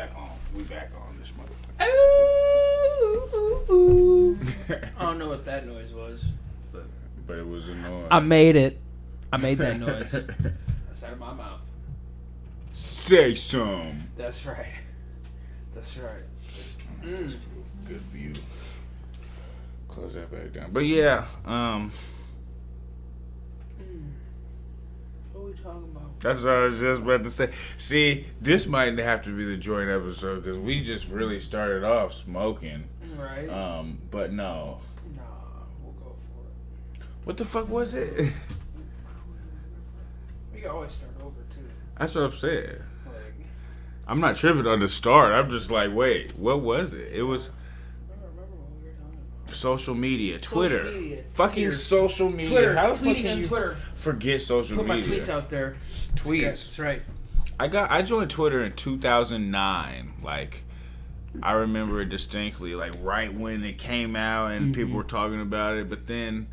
back on. We back on this motherfucker. I don't know what that noise was, but it was annoying. I made it. I made that noise. That's out of my mouth. Say some. That's right. That's right. Good view. Close that back down. But yeah, What are we talking about? that's what I was just about to say. See, this might have to be the joint episode because we just really started off smoking. Right. But no. Nah, we'll go for it. What the fuck was it? We can always start over too. That's what I'm saying. Like, I'm not tripping on the start. I'm just like, wait, what was it? It was I don't remember what we were talking about. social media, Twitter. Social media. Fucking Twitter. social media. Twitter. How the fuck Tweeting can on you Twitter. forget social Put my media? tweets out there. Tweets. That's right. I joined Twitter in 2009. Like, I remember it distinctly. Like, right when it came out and people were talking about it. But then,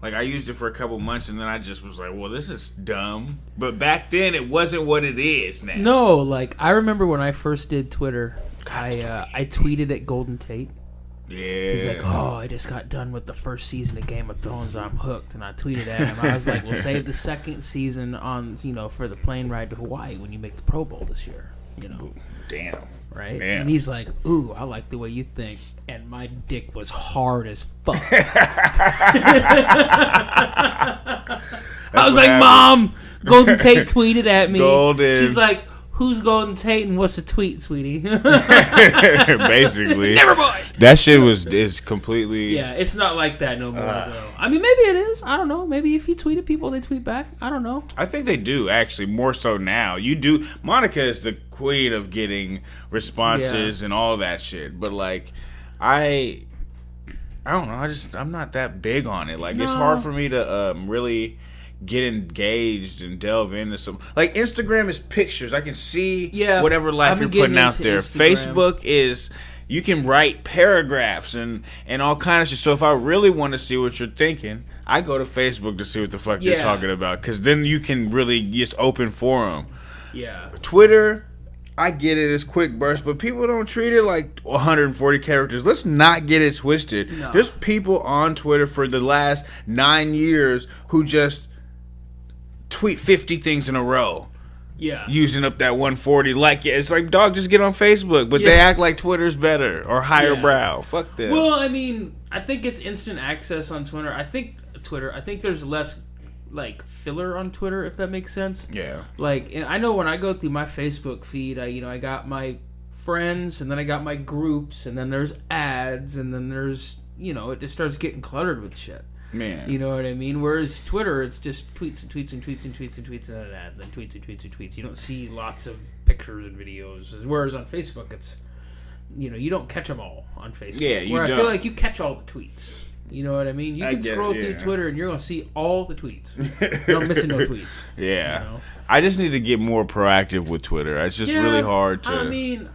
like, I used it for a couple months and then I just was like, well, this is dumb. But back then, it wasn't what it is now. No, like, I remember when I first did Twitter, I tweeted at Golden Tate. Yeah. He's like, oh, I just got done with the first season of Game of Thrones. I'm hooked. And I tweeted at him. I was like, we'll save the second season on, for the plane ride to Hawaii when you make the Pro Bowl this year. Damn. Right? Damn. And he's like, ooh, I like the way you think. And my dick was hard as fuck. I was like, happened. Mom, Golden Tate tweeted at me. Golden. She's like, who's Golden Tate and what's a tweet, sweetie? Basically. Never mind. That shit is completely... Yeah, it's not like that no more, though. I mean, maybe it is. I don't know. Maybe if you tweet at people, they tweet back. I don't know. I think they do, actually, more so now. You do. Monica is the queen of getting responses and all that shit. But, like, I don't know. I'm not that big on it. Like, it's hard for me to really get engaged and delve into some. Like, Instagram is pictures. I can see whatever life you're putting out there. Instagram. Facebook is... You can write paragraphs and all kinds of shit. So if I really want to see what you're thinking, I go to Facebook to see what the fuck you're talking about. Because then you can really just open forum. Yeah. Twitter, I get it as quick bursts, but people don't treat it like 140 characters. Let's not get it twisted. No. There's people on Twitter for the last 9 years who just tweet 50 things in a row. Yeah. Using up that 140. Like, it's like, dog, just get on Facebook. But they act like Twitter's better or higher brow. Fuck them. Well, I mean, I think it's instant access on Twitter. I think there's less, like, filler on Twitter, if that makes sense. Yeah. Like, I know when I go through my Facebook feed, I got my friends, and then I got my groups, and then there's ads, and then there's, it just starts getting cluttered with shit. Man. You know what I mean? Whereas Twitter, it's just tweets and tweets and tweets and tweets and tweets and then tweets and tweets and tweets. You don't see lots of pictures and videos. Whereas on Facebook, it's, you don't catch them all on Facebook. Yeah, you Where don't. I feel like you catch all the tweets. You know what I mean? You can scroll through yeah. Twitter and you're going to see all the tweets. You're not missing no tweets. Yeah. I just need to get more proactive with Twitter. It's just really hard to... I mean,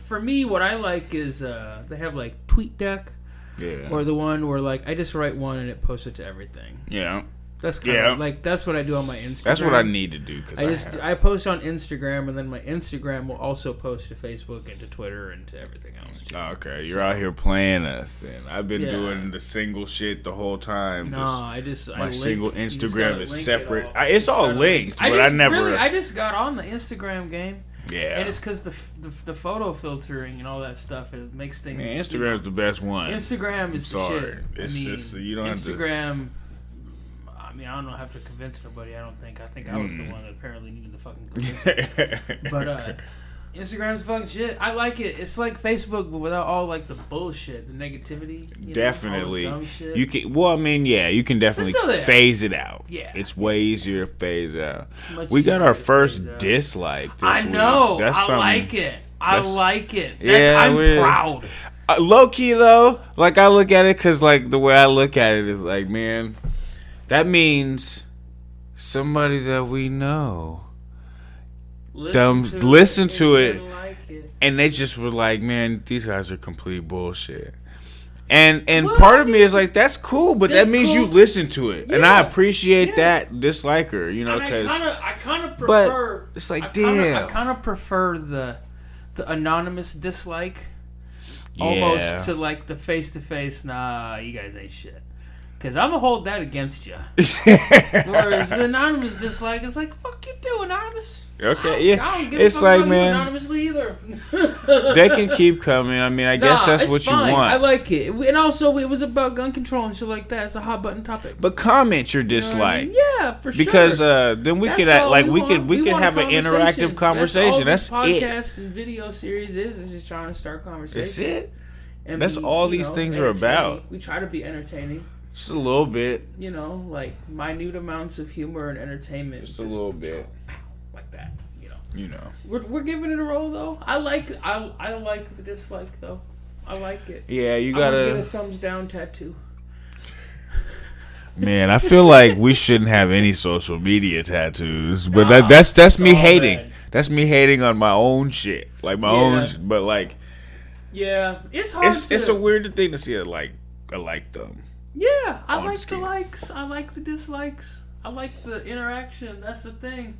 for me, what I like is they have, like, TweetDeck. Yeah. Or the one where, like, I just write one and it posts it to everything. Yeah. That's kind of like, that's what I do on my Instagram. That's what I need to do. Cause I post on Instagram, and then my Instagram will also post to Facebook and to Twitter and to everything else too. Okay, you're out here playing us then. I've been doing the single shit the whole time. No, my single Instagram is separate. It's all linked, but I never... I just got on the Instagram game. Yeah. And it's because the photo filtering and all that stuff, it makes things... Man, Instagram's the best one. Instagram is the shit. It's just, you don't Instagram... I mean, I don't have to convince nobody, I don't think. I think I was the one that apparently needed to fucking convince me. But, Instagram's fucking shit. I like it. It's like Facebook, but without all, like, the bullshit, the negativity. Definitely. All the dumb shit. You can... Well, I mean, yeah, you can definitely phase it out. Yeah. It's way easier to phase out. We got our first dislike this week. I know. I like it. I'm proud. Low key, though, like, I look at it because, like, the way I look at it is like, man, that means somebody that we know listen to it, and they just were like, man, these guys are complete bullshit. And part of me is like, that's cool, but that means you listen to it, and I appreciate that disliker, because I kind of prefer. But it's like, damn. I kind of prefer the anonymous dislike, almost to like the face-to-face. Nah, you guys ain't shit. Because I'm going to hold that against you. Whereas the anonymous dislike is like, fuck you too, anonymous. Okay, I don't give it's a fuck like, about man, you anonymously either. they can keep coming. I mean, I guess that's what fine. you want. I like it. And also, it was about gun control and shit like that. It's a hot button topic. But comment your dislike. You know what I mean? Yeah, for sure. Because then we could we could have an interactive conversation. That's all it. Podcast and video series is just trying to start conversation. That's it. And that's all these things are about. We try to be entertaining. Just a little bit. You know, like minute amounts of humor and entertainment. Just a little bit. Like that. You know. We're giving it a roll though. I like the dislike though. I like it. Yeah, you I'm gotta gonna get a thumbs down tattoo. Man, I feel like we shouldn't have any social media tattoos, but that's me hating. Bad. That's me hating on my own shit, like my own. But like, yeah, it's hard. It's a weird thing to see a like thumb. Yeah, I like the likes. I like the dislikes. I like the interaction. That's the thing.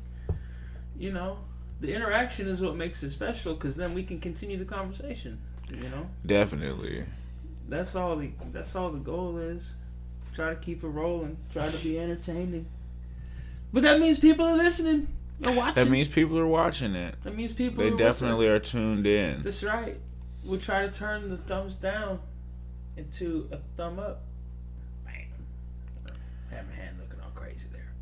You know, the interaction is what makes it special because then we can continue the conversation. You know. Definitely. That's all the goal is. Try to keep it rolling. Try to be entertaining. But that means people are listening or watching. That means people are watching it. That means people. They definitely are tuned in. That's right. We try to turn the thumbs down into a thumb up. Bam. I have my hand looking all crazy there.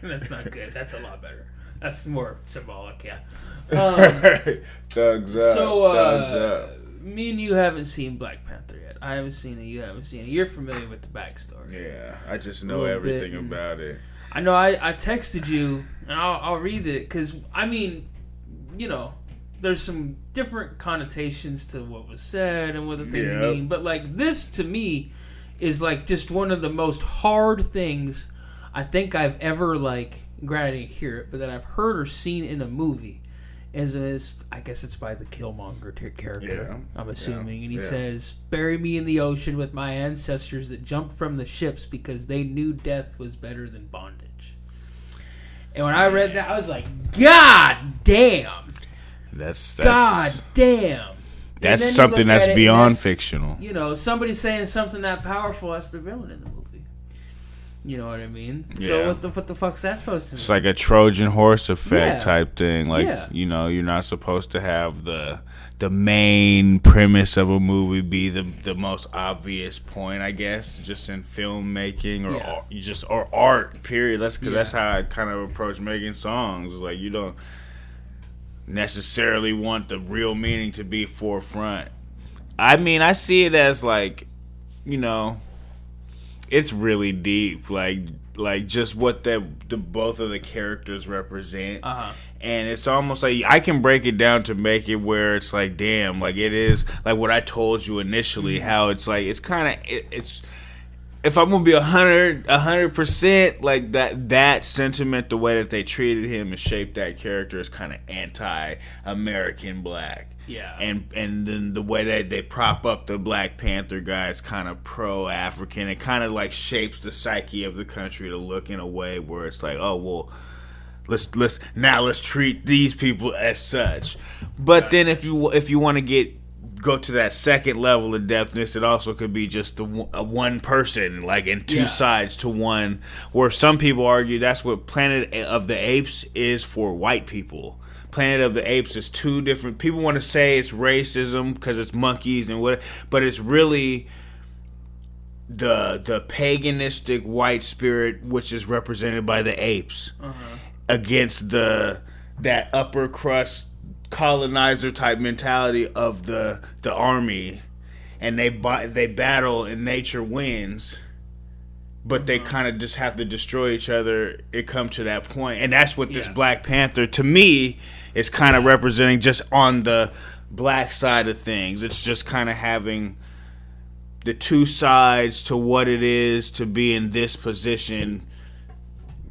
That's not good. That's a lot better. That's more symbolic, yeah. Thugs up. So, thugs up. Me and you haven't seen Black Panther yet. I haven't seen it. You haven't seen it. You're familiar with the backstory. Yeah, I just know everything about it. I know. I texted you, and I'll read it because I mean, you know, there's some different connotations to what was said and what the things mean. But like this, to me, is like just one of the most hard things I think I've ever like. Granted, I didn't hear it, but that I've heard or seen in a movie. Is I guess it's by the Killmonger character, I'm assuming. And he says, "Bury me in the ocean with my ancestors that jumped from the ships because they knew death was better than bondage." And when I read that, I was like, God damn. That's God damn. That's something that's beyond fictional. You know, somebody saying something that powerful, that's the villain in the movie. You know what I mean? Yeah. So what the fuck's that supposed to mean? It's like a Trojan horse effect type thing. Like, you know, you're not supposed to have the main premise of a movie be the most obvious point, I guess, just in filmmaking or art, period. That's how I kind of approach making songs. Like, you don't necessarily want the real meaning to be forefront. I mean, I see it as like, you know, it's really deep, like just what the both of the characters represent, and it's almost like I can break it down to make it where it's like, damn, like it is like what I told you initially, how it's like it's kind of it's if I'm gonna be 100%, like that sentiment, the way that they treated him and shaped that character is kind of anti-American black. Yeah, and then the way that they prop up the Black Panther guy is kind of pro-African. It kind of like shapes the psyche of the country to look in a way where it's like, oh well, let's treat these people as such. But then if you want to go to that second level of depthness, it also could be just one person, like in two sides to one. Where some people argue that's what Planet of the Apes is for white people. Planet of the Apes is two different. People want to say it's racism because it's monkeys and what, but it's really the paganistic white spirit, which is represented by the apes, against that upper crust colonizer type mentality of the army, and they battle and nature wins. But they kind of just have to destroy each other. It come to that point, and that's what this Black Panther, to me, is kind of representing. Just on the black side of things, it's just kind of having the two sides to what it is to be in this position,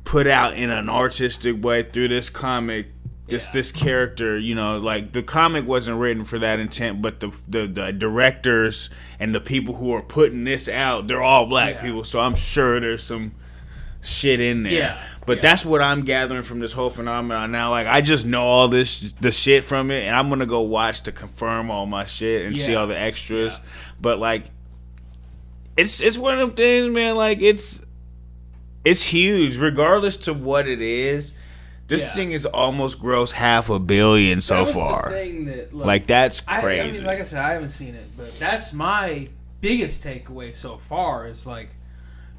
put out in an artistic way through this comic. This character, you know, like the comic wasn't written for that intent, but the directors and the people who are putting this out, they're all black people. So I'm sure there's some shit in there. Yeah. But that's what I'm gathering from this whole phenomenon now. Like, I just know all the shit from it, and I'm gonna go watch to confirm all my shit and see all the extras. Yeah. But like, it's one of them things, man. Like, it's huge, regardless to what it is. This thing is almost grossed $500 million so far. The thing that, like, that's crazy. I mean, like I said, I haven't seen it, but that's my biggest takeaway so far. Is like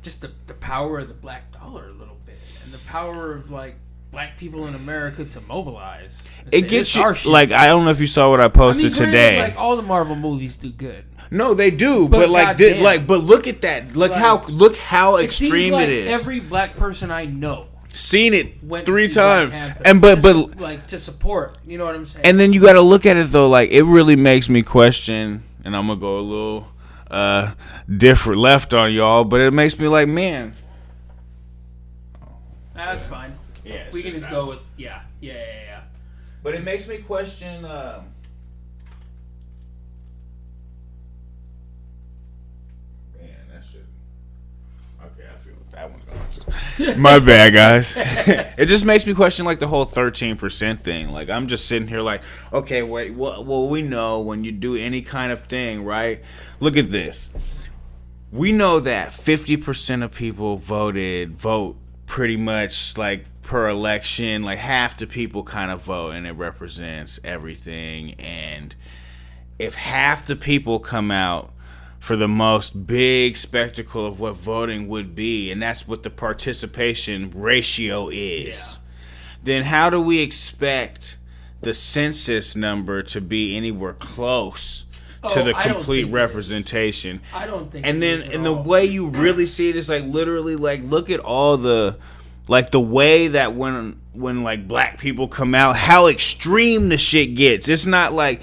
just the power of the black dollar a little bit, and the power of like black people in America to mobilize. It gets you like, I don't know if you saw what I posted today. Like, all the Marvel movies do good. No, they do, but like, but look at that. Look how extreme it is. Every black person I know seen it 3 times, and but like to support. You know what I'm saying? And then you got to look at it though. Like, it really makes me question, and I'm gonna go a little different left on y'all, but it makes me like, man. That's fine. Yeah, we can just go with yeah. But it makes me question. Man, that shit. Okay, I feel that one's gone. My bad, guys. It just makes me question like the whole 13% thing. Like, I'm just sitting here like, okay, wait. Well, we know when you do any kind of thing, right? Look at this. We know that 50% of people vote pretty much like per election. Like, half the people kind of vote, and it represents everything. And if half the people come out for the most big spectacle of what voting would be, and that's what the participation ratio is, then how do we expect the census number to be anywhere close to the complete representation? I don't think. And then, and the way you really see it is like, literally, like, look at all the, like, the way that when like black people come out, how extreme the shit gets. It's not like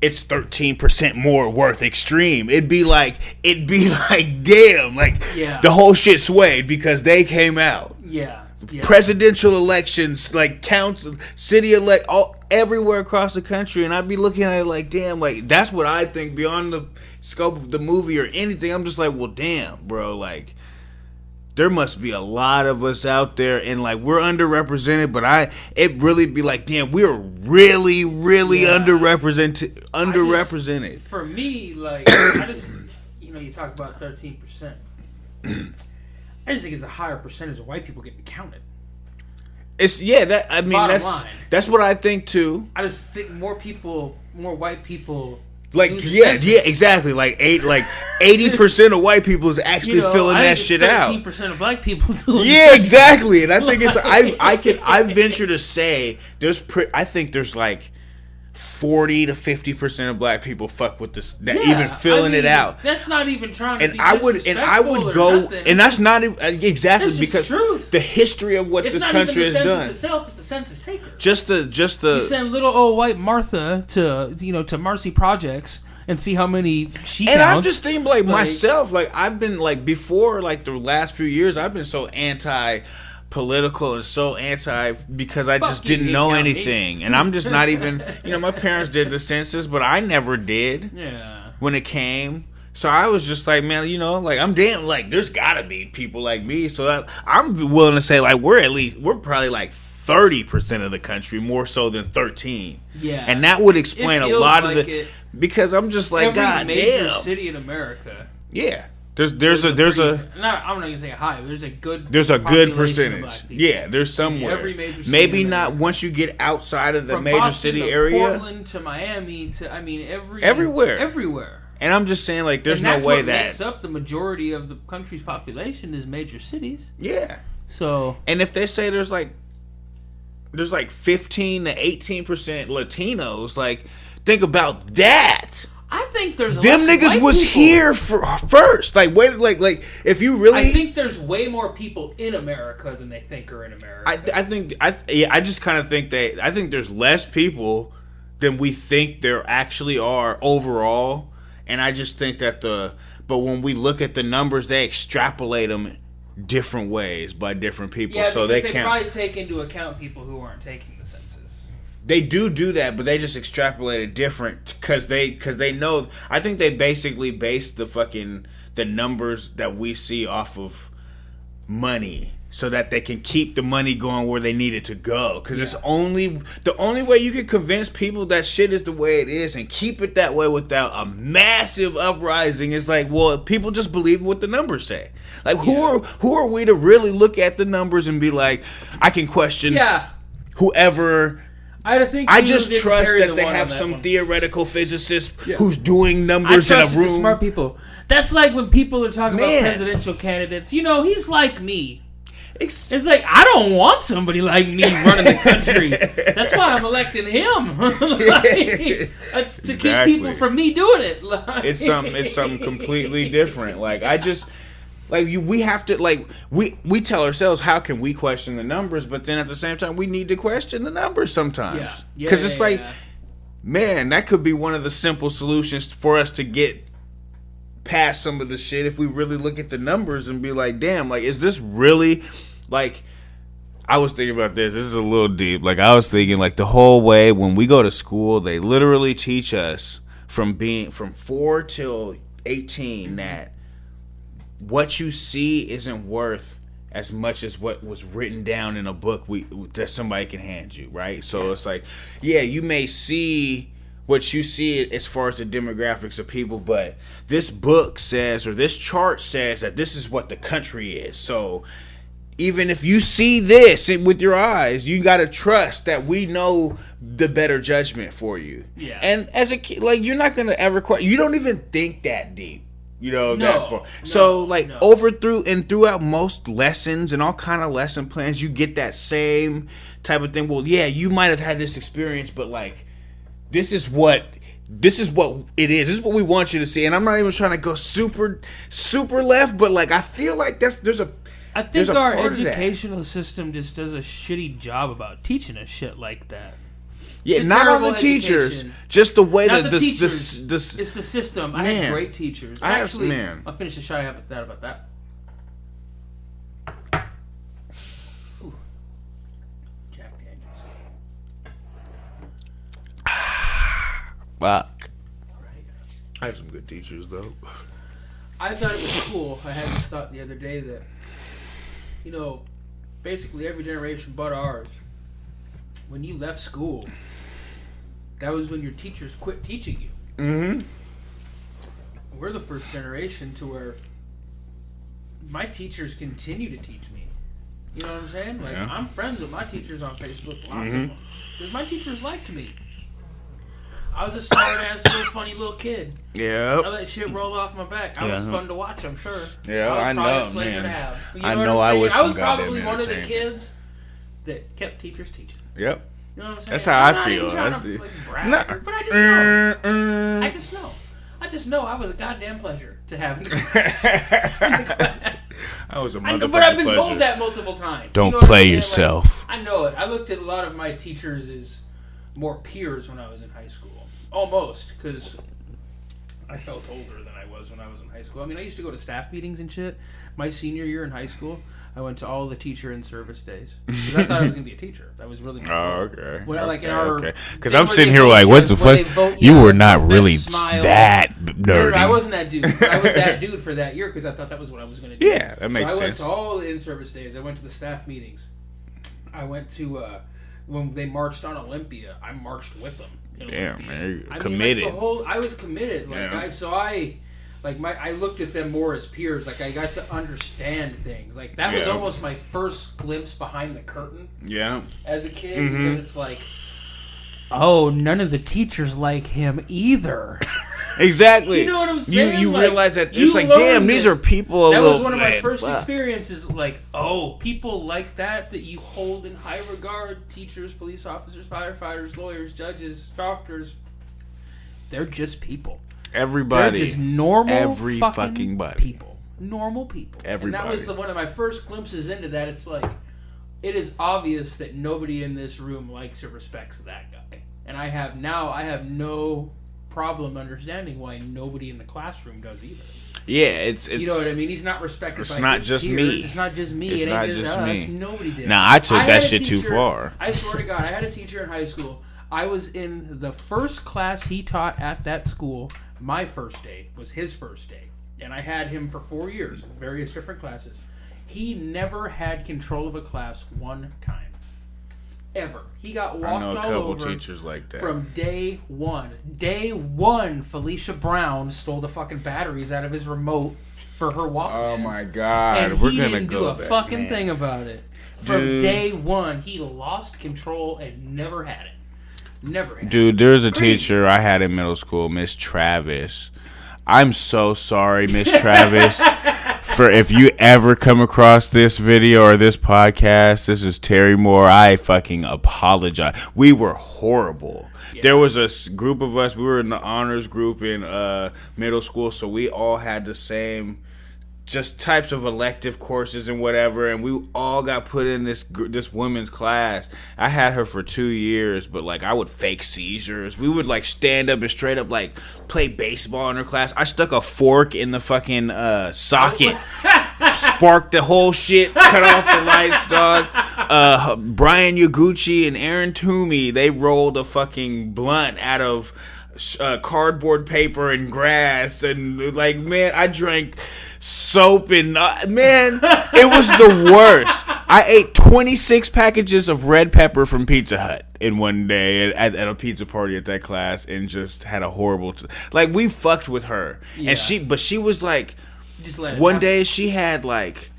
it's 13% more worth extreme. It'd be like, damn, like, the whole shit swayed because they came out. Yeah. Presidential elections, like, council, city all everywhere across the country, and I'd be looking at it like, damn, like, that's what I think beyond the scope of the movie or anything. I'm just like, well, damn, bro, like, there must be a lot of us out there, and like, we're underrepresented, but it really be like, damn, we're really underrepresented. For me, like, I just, you talk about 13%. I just think it's a higher percentage of white people getting counted. That's what I think too. I just think more white people. Like, exactly. Like 80% of white people is actually filling that shit out. 13% of black people doing. Yeah, exactly. And I think it's I venture to say I think there's like 40 to 50% of black people fuck with this, even filling it out. That's not even trying to and be I would go, nothing. And that's not even exactly because truth. The history of what this country has done. It's not even the census itself; it's the census taker. Just the. You send little old white Martha to Marcy Projects and see how many she counts. And I'm just thinking, like myself, like, I've been like, before, like, the last few years, I've been so anti-political and so anti because I just didn't know anything, and I'm just not even. My parents did the census, but I never did. Yeah. When it came, so I was just like, man, like, I'm damn, like, there's gotta be people like me. So I'm willing to say, like, we're probably like 30% of the country, more so than 13. Yeah. And that would explain a lot of because I'm just like, God damn. Every major city in America. Yeah. There's a I'm not gonna say high, but there's a good percentage. Yeah, there's somewhere. Every major city maybe not once you get outside of the from major Boston city to area. Portland to Miami to everywhere. And I'm just saying, like, there's no way that makes up the majority of the country's population is major cities. Yeah. So, and if they say there's like 15 to 18% Latinos, like, think about that. I think there's them niggas was people here first. Like, wait, like if you really, I think there's way more people in America than they think are in America. I just kind of think I think there's less people than we think there actually are overall, and I just think that but when we look at the numbers, they extrapolate them different ways by different people. Yeah, so they can't probably take into account people who aren't taking the census. They do that, but they just extrapolate it different because they know. I think they basically base the the numbers that we see off of money so that they can keep the money going where they need it to go. Because it's the only way you can convince people that shit is the way it is and keep it that way without a massive uprising is like, well, people just believe what the numbers say. Like, who are we to really look at the numbers and be like, I can question whoever. I just trust that they have some theoretical physicist who's doing numbers in a room. The smart people. That's like when people are talking about presidential candidates. You know, he's like me. It's like, I don't want somebody like me running the country. That's why I'm electing him. That's to keep people from me doing it. It's something completely different. Like, we have to, like, we tell ourselves, how can we question the numbers? But then at the same time, we need to question the numbers sometimes. Because it's like, man, that could be one of the simple solutions for us to get past some of the shit if we really look at the numbers and be like, damn, like, is this really, like, I was thinking about this. This is a little deep. Like, I was thinking, like, the whole way when we go to school, they literally teach us from 4 till 18 that what you see isn't worth as much as what was written down in a book that somebody can hand you, right? So it's like, yeah, you may see what you see as far as the demographics of people, but this book says, or this chart says, that this is what the country is. So even if you see this with your eyes, you got to trust that we know the better judgment for you. Yeah. And as a kid, like, you're not going to ever you don't even think that deep. You know, that far. So, like, throughout most lessons and all kind of lesson plans, you get that same type of thing. Well, yeah, you might have had this experience, but, like, this is what it is. This is what we want you to see. And I'm not even trying to go super, super left, but, like, I feel like I think our educational system just does a shitty job about teaching us shit like that. Yeah, not on the teachers, just the way that the teachers. It's the system. I had great teachers. I'll finish the shot. I have a thought about that. Ooh. Jack Daniels. Fuck. I have some good teachers, though. I thought it was cool. I had this thought the other day that, you know, basically every generation but ours, when you left school, that was when your teachers quit teaching you. Mm-hmm. We're the first generation to where my teachers continue to teach me. You know what I'm saying? Like, I'm friends with my teachers on Facebook, lots of them. Because my teachers liked me. I was a smart-ass, little funny little kid. Yeah. I let shit roll off my back. I was fun to watch, I'm sure. Yeah, I know, man. To have. You know I was probably one of the kids that kept teachers teaching. Yep. You know what I'm saying? That's how I feel. But I just know. I just know I was a goddamn pleasure to have in the I was a motherfucking But I've been pleasure. told that multiple times. Don't play yourself. Like, I know it. I looked at a lot of my teachers as more peers when I was in high school. Almost, because I felt older than I was when I was in high school. I mean, I used to go to staff meetings and shit. My senior year in high school, I went to all the teacher in service days because I thought I was going to be a teacher. That was really my goal. Okay. When because I'm sitting here like, what the fuck? You were not really that nerdy. No, I wasn't that dude. I was that dude for that year because I thought that was what I was going to do. Yeah, that makes sense. I went to all the in-service days. I went to the staff meetings. I went to when they marched on Olympia. I marched with them. Damn, man, committed. I was committed. Like I looked at them more as peers. Like, I got to understand things. Like, that was almost my first glimpse behind the curtain. Yeah. As a kid, because it's like, oh, none of the teachers like him either. Exactly. You know what I'm saying? You realize that it's like, damn, these are people. That was one of my first experiences. Like, oh, people like that you hold in high regard. Teachers, police officers, firefighters, lawyers, judges, doctors. They're just people. Everybody. They're just normal fucking body. people. Normal people. Everybody. And that was one of my first glimpses into that. It's like, it is obvious that nobody in this room likes or respects that guy. And I have no problem understanding why nobody in the classroom does either. Yeah, it's you know what I mean. He's not respected. It's by not his just peers. me. It's not just me. It's it not ain't just us. me. Nobody did. Nah, I took that shit too far. I swear to God, I had a teacher in high school. I was in the first class he taught at that school. My first day was his first day. and I had him for 4 years in various different classes. He never had control of a class one time. Ever. He got walked all over. I know a couple teachers like that. From day one. Day one, Felicia Brown stole the fucking batteries out of his remote for her Walkman. Oh my God. And he didn't do a fucking thing about it. From day one, he lost control and never had it. Never had it. Dude, there's a teacher I had in middle school, Miss Travis. I'm so sorry, Miss Travis. For if you ever come across this video or this podcast, this is Terry Moore. I fucking apologize. We were horrible. Yeah. There was a group of us. We were in the honors group in middle school, so we all had the same just types of elective courses and whatever, and we all got put in this women's class. I had her for 2 years, but like I would fake seizures. We would like stand up and straight up like play baseball in her class. I stuck a fork in the fucking socket, sparked the whole shit, cut off the lights, dog. Brian Yaguchi and Aaron Toomey, they rolled a fucking blunt out of cardboard paper and grass, and like, man, I drank soap and man, it was the worst. I ate 26 packages of red pepper from Pizza Hut in one day at a pizza party at that class, and just had a horrible like we fucked with her. Yeah. And she was like, just let it one happen. Day she had like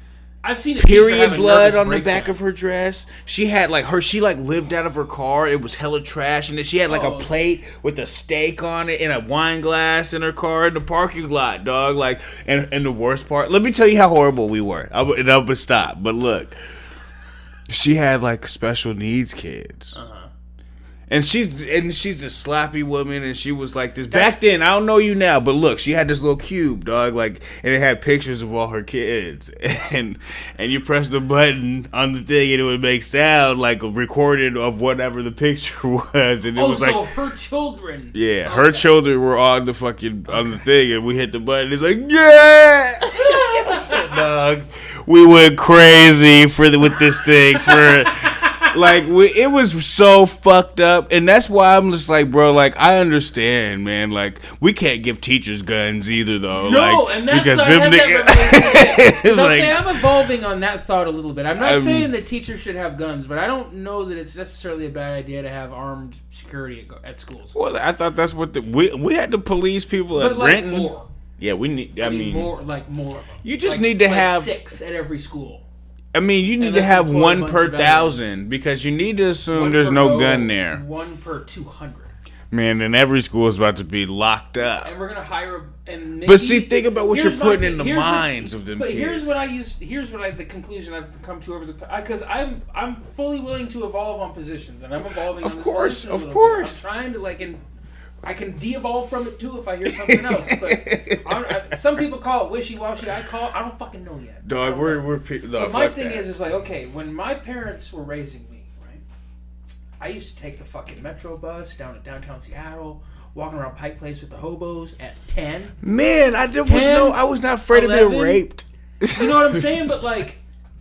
I've seen period blood on the back of her dress. She had like she lived out of her car. It was hella trash, and then she had like a plate with a steak on it and a wine glass in her car in the parking lot, dog. Like, and the worst part, let me tell you how horrible we were. I'm gonna stop, but look, she had like special needs kids. And she's this slappy woman, and she was like this back then. I don't know you now, but look, she had this little cube, dog, like, and it had pictures of all her kids, and you press the button on the thing, and it would make sound like a recorded of whatever the picture was, and it was like her children. Yeah, her children were on the fucking on the thing, and we hit the button. It's like, yeah, dog, we went crazy with this thing for. Like, it was so fucked up, and that's why I'm just like, bro, like, I understand, man, like, we can't give teachers guns either, though. No, like, and that's because them niggas. Like, I'm evolving on that thought a little bit. I'm not saying that teachers should have guns, but I don't know that it's necessarily a bad idea to have armed security at schools. Well, I thought that's what we had to police people at Renton. More. Yeah, we need. I mean, more of them. You just need to have 6 at every school. I mean, you need to have 1 per 1,000 because you need to assume there's no gun there. 1 per 200. Man, then every school is about to be locked up. And we're gonna hire and maybe, but see, think about what you're putting in the minds of them kids. But here's the conclusion I've come to over the because I'm fully willing to evolve on positions, and I'm evolving. Of course. I'm trying to I can de-evolve from it too if I hear something else. But some people call it wishy-washy. I don't fucking know yet. Dog, but my thing is like, okay, when my parents were raising me, right, I used to take the fucking Metro bus down to downtown Seattle, walking around Pike Place with the hobos at 10. Man, I was not afraid 11, of being raped. You know what I'm saying? But like,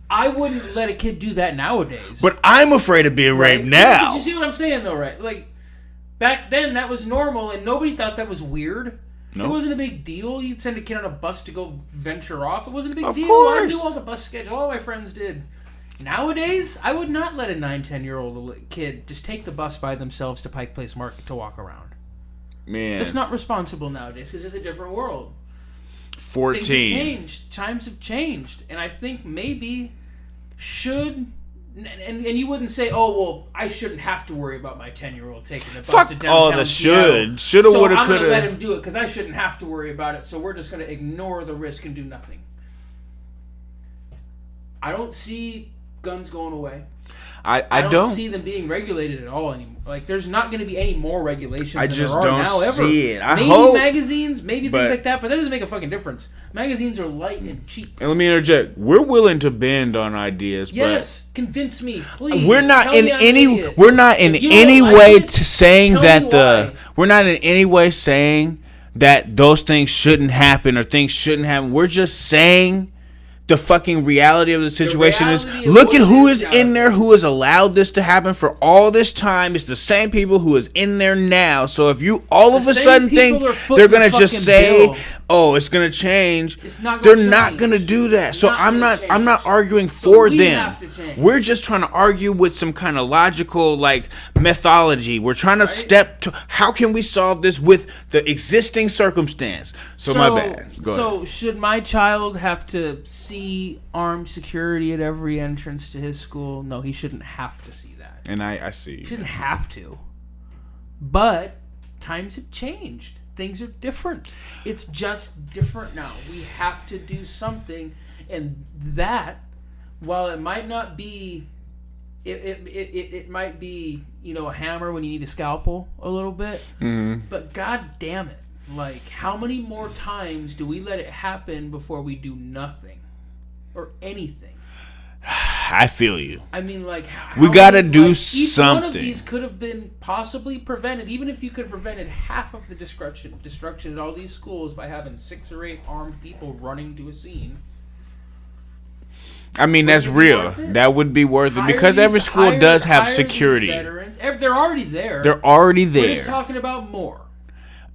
I wouldn't let a kid do that nowadays. But I'm afraid of being raped now. But you see what I'm saying though, right? Like, back then, that was normal, and nobody thought that was weird. Nope. It wasn't a big deal. You'd send a kid on a bus to go venture off. It wasn't a big deal. Course. I knew all the bus schedule. All my friends did. Nowadays, I would not let a 9, 10-year-old kid just take the bus by themselves to Pike Place Market to walk around. Man. It's not responsible nowadays because it's a different world. 14. Things have changed. Times have changed. And I think maybe should... And you wouldn't say, oh, well, I shouldn't have to worry about my 10-year-old taking the bus to downtown all the Seattle. Shoulda, woulda, coulda. I'm going to let him do it because I shouldn't have to worry about it, so we're just going to ignore the risk and do nothing. I don't see guns going away. I don't see them being regulated at all anymore. Like, there's not going to be any more regulations I than just there are don't now, ever. see it. Maybe hope, magazines, maybe things like that, but that doesn't make a fucking difference. Magazines are light and cheap. And let me interject. We're willing to bend on ideas, yes, convince me, please. We're not in any way saying that those things shouldn't happen or things shouldn't happen. We're just saying the fucking reality of the situation is look at who is in there, who has allowed this to happen for all this time. It's the same people who is in there now. So if you all of a sudden think they're going to just say, oh, it's going to change, they're not going to do that. So I'm not arguing for them. We're just trying to argue with some kind of logical like methodology. We're trying to step to how can we solve this with the existing circumstance. So my bad. Go ahead. Should my child have to see armed security at every entrance to his school? No, he shouldn't have to see that. And I see. He shouldn't have to. But times have changed. Things are different. It's just different now. We have to do something, and that, while it might not be, it might be, you know, a hammer when you need a scalpel a little bit. Mm-hmm. But god damn it, like, how many more times do we let it happen before we do nothing or anything? I feel you. I mean, like, we gotta do each something. Each one of these could have been possibly prevented, even if you could have prevented half of the destruction at all these schools by having 6 or 8 armed people running to a scene. I mean, that's real. That would be worth it because every school does have security. Veterans. They're already there. They're already there. We're just talking about more.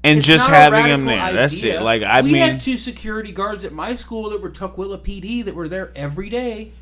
And it's just having them there. Idea. That's it. Like we had 2 security guards at my school that were Tukwila PD that were there every day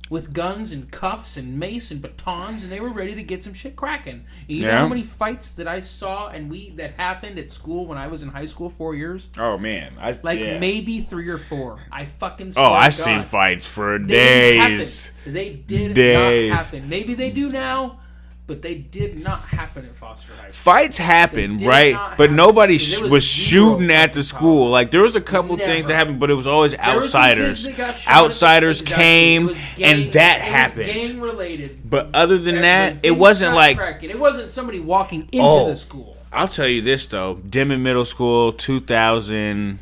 with guns and cuffs and mace and batons, and they were ready to get some shit cracking. And you know how many fights that I saw that happened at school when I was in high school 4 years? Oh man, maybe 3 or 4. I fucking swear I've seen fights for days. They did not happen. Maybe they do now. But they did not happen at Foster High School. Fights happen, right? But nobody was shooting at the school. Like, there was a couple things that happened, but it was always outsiders. Outsiders came, and that happened. Gang related. But other than that, it wasn't like... It wasn't somebody walking into the school. I'll tell you this, though. Dimmitt Middle School, 2000,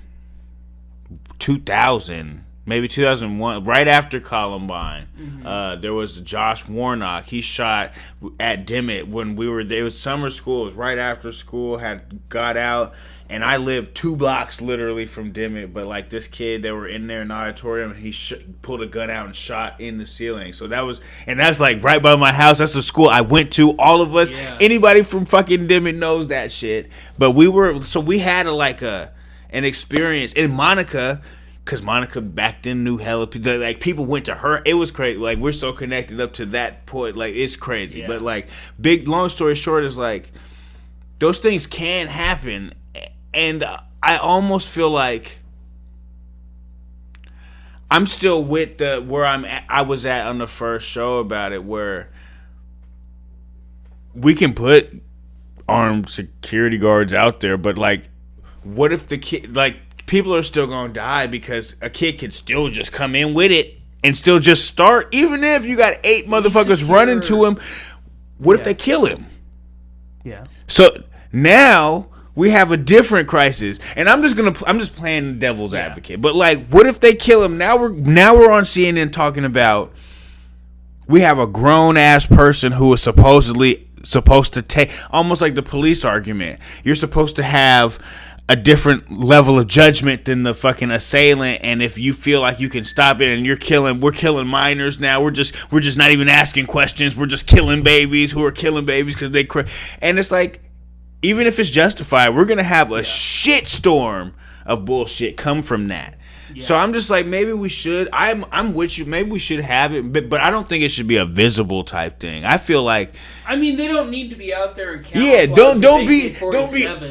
maybe 2001, right after Columbine. Mm-hmm. There was Josh Warnock. He shot at Dimmitt when we were there. It was summer school. It was right after school had got out, and I lived 2 blocks literally from Dimmitt. But like this kid, they were in there in the auditorium, and he pulled a gun out and shot in the ceiling. So that's like right by my house. That's the school I went to. All of us, anybody from fucking Dimmitt knows that shit. But we had an experience in Monica. Because Monica back then knew hella people. Like, people went to her. It was crazy. Like, we're so connected up to that point. Like, it's crazy. Yeah. But, like, long story short is, like, those things can happen. And I almost feel like I'm still with where I was at on the first show about it, where we can put armed security guards out there. But, like, what if the kid, like, people are still gonna die because a kid can still just come in with it and still just start, even if you got 8 motherfuckers running to him. What if they kill him? Yeah. So now we have a different crisis, and I'm just playing devil's advocate. But like, what if they kill him? Now we're on CNN talking about we have a grown ass person who is supposed to take, almost like the police argument. You're supposed to have a different level of judgment than the fucking assailant, and if you feel like you can stop it, and we're killing minors now. We're just not even asking questions. We're just killing babies who are killing babies because they and it's like, even if it's justified, we're gonna have a shitstorm of bullshit come from that. Yeah. So I'm just like, maybe we should. I'm with you. Maybe we should have it, but I don't think it should be a visible type thing. I feel like, I mean, they don't need to be out there and don't be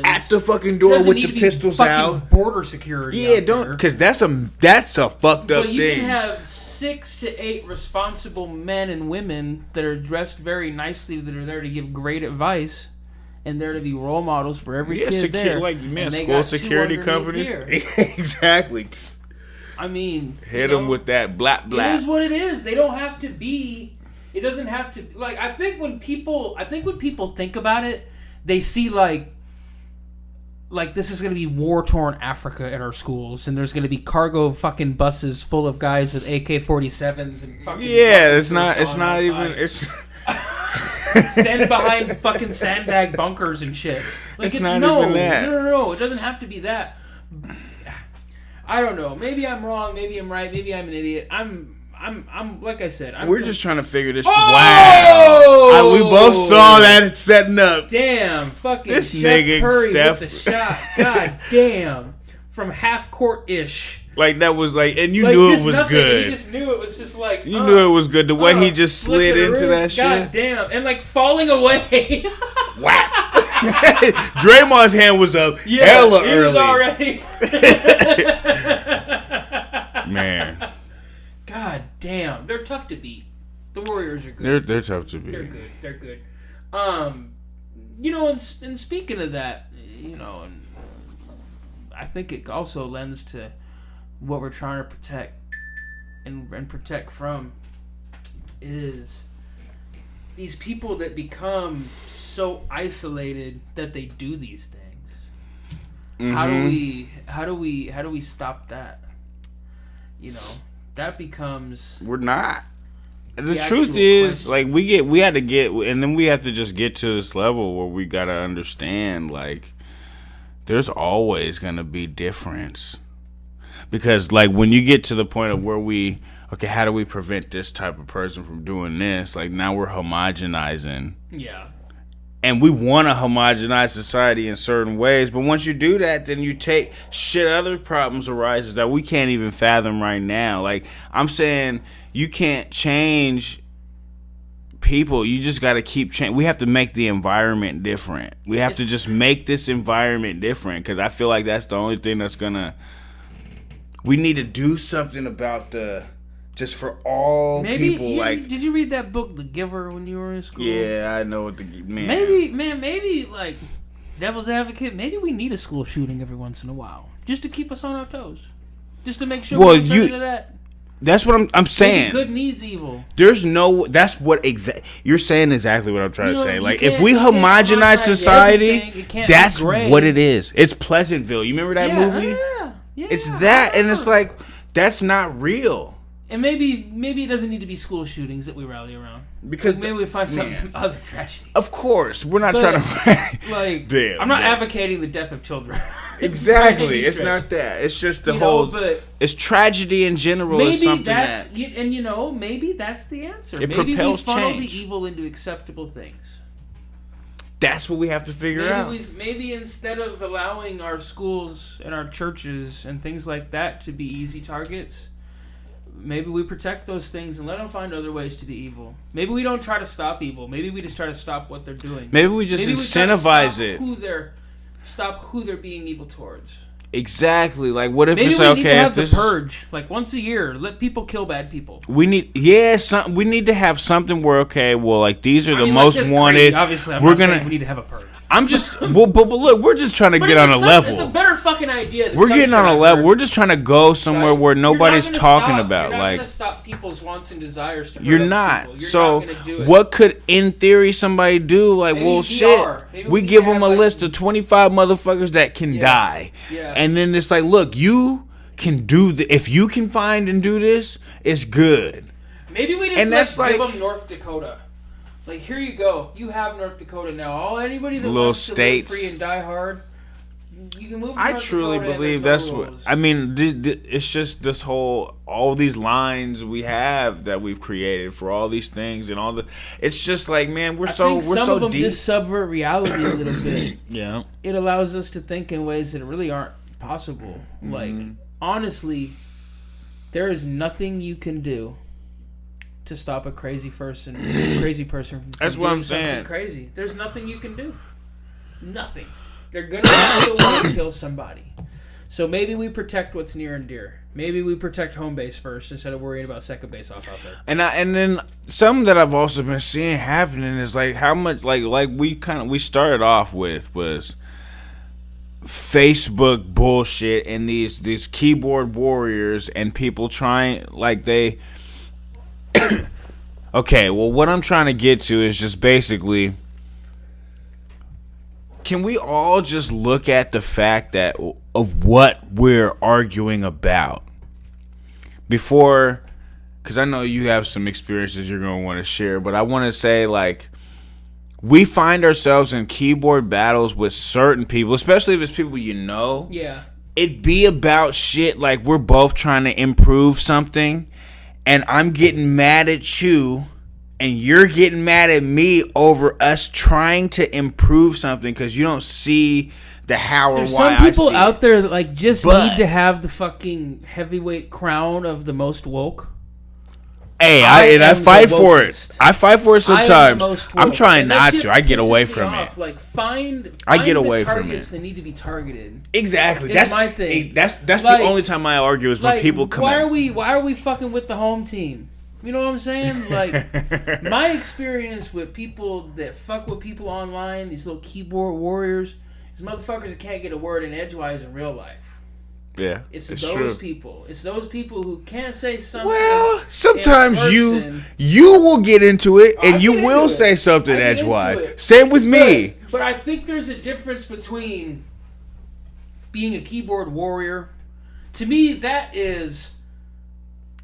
at the fucking door with the pistols out. Border security. Yeah, because that's a fucked up thing. You can have 6 to 8 responsible men and women that are dressed very nicely, that are there to give great advice. And there to be role models for every kid there. Like, man, school security companies. Exactly. I mean, hit them with that black. It is what it is. They don't have to be. It doesn't have to. Like, I think when people think about it, they see like this is going to be war-torn Africa in our schools, and there's going to be cargo fucking buses full of guys with AK-47s and fucking. Yeah, it's not even. Standing behind fucking sandbag bunkers and shit. Like, it's not even that. No. It doesn't have to be that. I don't know. Maybe I'm wrong. Maybe I'm right. Maybe I'm an idiot. I'm like I said. We're just trying to figure this. Oh! Wow! We both saw that setting up. Damn! Fucking this Chef nigga Curry Steph with the shot. God damn! From half court ish. Like that was like, and you like, knew it was nothing, good. You just knew it was just like you knew it was good. The way he just slid into that shit. God damn! And like falling away. Whack! Draymond's hand was up hella he early. Was already. Man. God damn! They're tough to beat. The Warriors are good. They're tough to beat. They're good. You know, and speaking of that, you know, and I think it also lends to what we're trying to protect and protect from is these people that become so isolated that they do these things. Mm-hmm. How do we stop that? You know, that becomes we're not. The truth is, question. Like we had to get, and then we have to just get to this level where we gotta understand, like, there's always gonna be difference. Because, like, when you get to the point of where how do we prevent this type of person from doing this? Like, now we're homogenizing. Yeah. And we want to homogenize society in certain ways. But once you do that, then you take other problems arises that we can't even fathom right now. Like, I'm saying you can't change people. You just got to keep changing. We have to make the environment different. We have to just make this environment different. Because I feel like that's the only thing that's going to... We need to do something about just for all people. Like, did you read that book, The Giver, when you were in school? Yeah, I know what man. Maybe like devil's advocate. Maybe we need a school shooting every once in a while, just to keep us on our toes, just to make sure we turn into that. That's what I'm saying. Maybe good needs evil. There's no. That's what you're saying. Exactly what I'm trying to say. Like, if we homogenize society, that's what it is. It's Pleasantville. You remember that movie? Yeah, it's that, and it's like that's not real. And maybe it doesn't need to be school shootings that we rally around. Because maybe we find some other tragedy. Of course, we're not trying to like. Damn, I'm not advocating the death of children. Exactly, it's not that. It's just the whole. It's tragedy in general. Maybe is something that's maybe that's the answer. It maybe propels we funnel change. the evil into acceptable things. That's what we have to figure out. Maybe instead of allowing our schools and our churches and things like that to be easy targets, maybe we protect those things and let them find other ways to be evil. Maybe we don't try to stop evil. Maybe we just try to stop what they're doing. Maybe we just incentivize it. Stop who they're being evil towards. Exactly. Like, what if maybe it's we okay? Need to have if the purge, like once a year, let people kill bad people. We need, we need to have something where like these are the most wanted. Crazy. Obviously, I'm not saying we need to have a purge. I'm just, but look, we're just trying to get on a level. It's a better fucking idea. We're getting on a level. We're just trying to go somewhere where nobody's talking about. You're not like, gonna stop people's wants and desires. To you're not. So, what could, in theory, somebody do? Like, maybe well, shit. We give them a list of 25 motherfuckers that can die, and then it's like, look, you can do if you can find and do this, it's good. Maybe we just give them North Dakota. Like, here you go. You have North Dakota now. Anybody that wants to live free and die hard, you can move to North Dakota. I truly believe that's what... I mean, it's just this whole... All these lines we have that we've created for all these things and all the... It's just like, man, we're so some of them deep. just subvert reality a little bit. Yeah. It allows us to think in ways that really aren't possible. Mm-hmm. Like, honestly, there is nothing you can do to stop a crazy person from That's what I'm saying. Crazy. There's nothing you can do. Nothing. They're gonna want to kill somebody. So maybe we protect what's near and dear. Maybe we protect home base first instead of worrying about second base off out there. And then something that I've also been seeing happening is like how much like we started off with was Facebook bullshit and these keyboard warriors and people trying like they. Okay, well, what I'm trying to get to is just basically, can we all just look at the fact that of what we're arguing about before, because I know you have some experiences you're going to want to share, but I want to say, like, we find ourselves in keyboard battles with certain people, especially if it's people you know. Yeah. it be about shit like we're both trying to improve something, and I'm getting mad at you, and you're getting mad at me over us trying to improve something because you don't see the how or There's why. some people I see out there that like just But- need to have the fucking heavyweight crown of the most woke. Hey, I I am fight the for it. wokest. I fight for it I am the sometimes. most I'm woke. trying And that not shit to. I get pisses away me from off. it. Like find I get the away from targets it. that need to be targeted. Exactly. It's That's my thing. That's Like- the only time I argue is when Like, people come. why are we fucking with the home team? You know what I'm saying? Like my experience with people that fuck with people online, these little keyboard warriors, these motherfuckers that can't get a word in edgewise in real life. Yeah, It's it's those true. people. It's those people who can't say something. Well, in sometimes person. you will get into it and I you get will into say it. something I get into edgewise. it. Same with me. But I think there's a difference between being a keyboard warrior. To me, that is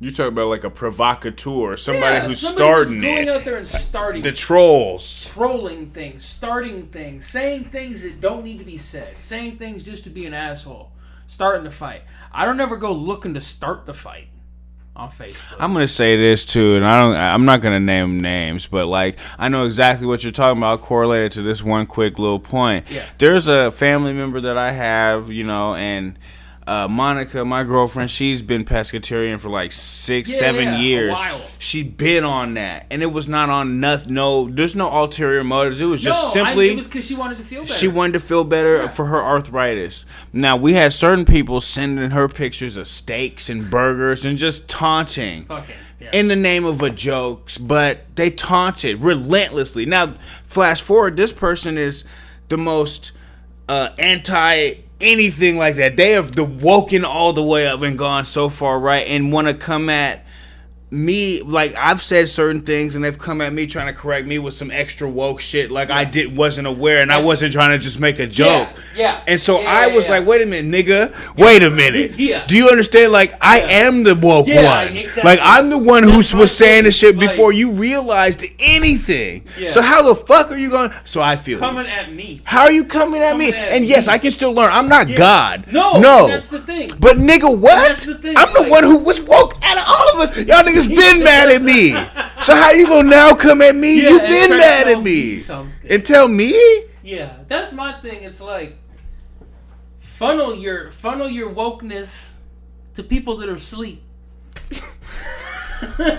You talk about like a provocateur, somebody who's somebody starting who's going it. out there and starting The trolls. trolling things, starting things, saying things that don't need to be said, saying things just to be an asshole, starting the fight. I don't ever go looking to start the fight on Facebook. I'm gonna say this too, and I'm not gonna name names, but like I know exactly what you're talking about. I'll correlate it to this one quick little point. Yeah. There's a family member that I have, and Monica, my girlfriend, she's been pescatarian for like 6-7 a years. while. She's been on that, and it was not on nothing. No, there's no ulterior motives. It was just simply it was because she wanted to feel better. she wanted to feel better for her arthritis. Now, we had certain people sending her pictures of steaks and burgers and just taunting Fucking, yeah. in the name of a joke, but they taunted relentlessly. Now, flash forward, this person is the most anti anything like that. They have woken all the way up and gone so far right and want to come at me. Like, I've said certain things and they've come at me trying to correct me with some extra woke shit like I wasn't aware and I wasn't trying to just make a joke. Yeah. And so Yeah, I was yeah. like, wait a minute, nigga. Wait a minute. Yeah. Do you understand? Like, I am the woke Yeah, one. exactly. Like, I'm the one who That's my was saying the thing. shit Like- before you realized anything. Yeah. So how the fuck are you going to... So I feel Coming at me. how are you coming at me? Coming at And yes, me. I can still learn. I'm not God. No, that's the thing. But nigga, what? That's the thing, I'm the like- one who was woke out of all of us. Y'all niggas been mad at me. So how you gonna now come at me? Yeah, You and been try to mad tell at me me. something. And tell me? Yeah, that's my thing. It's like funnel your wokeness to people that are asleep.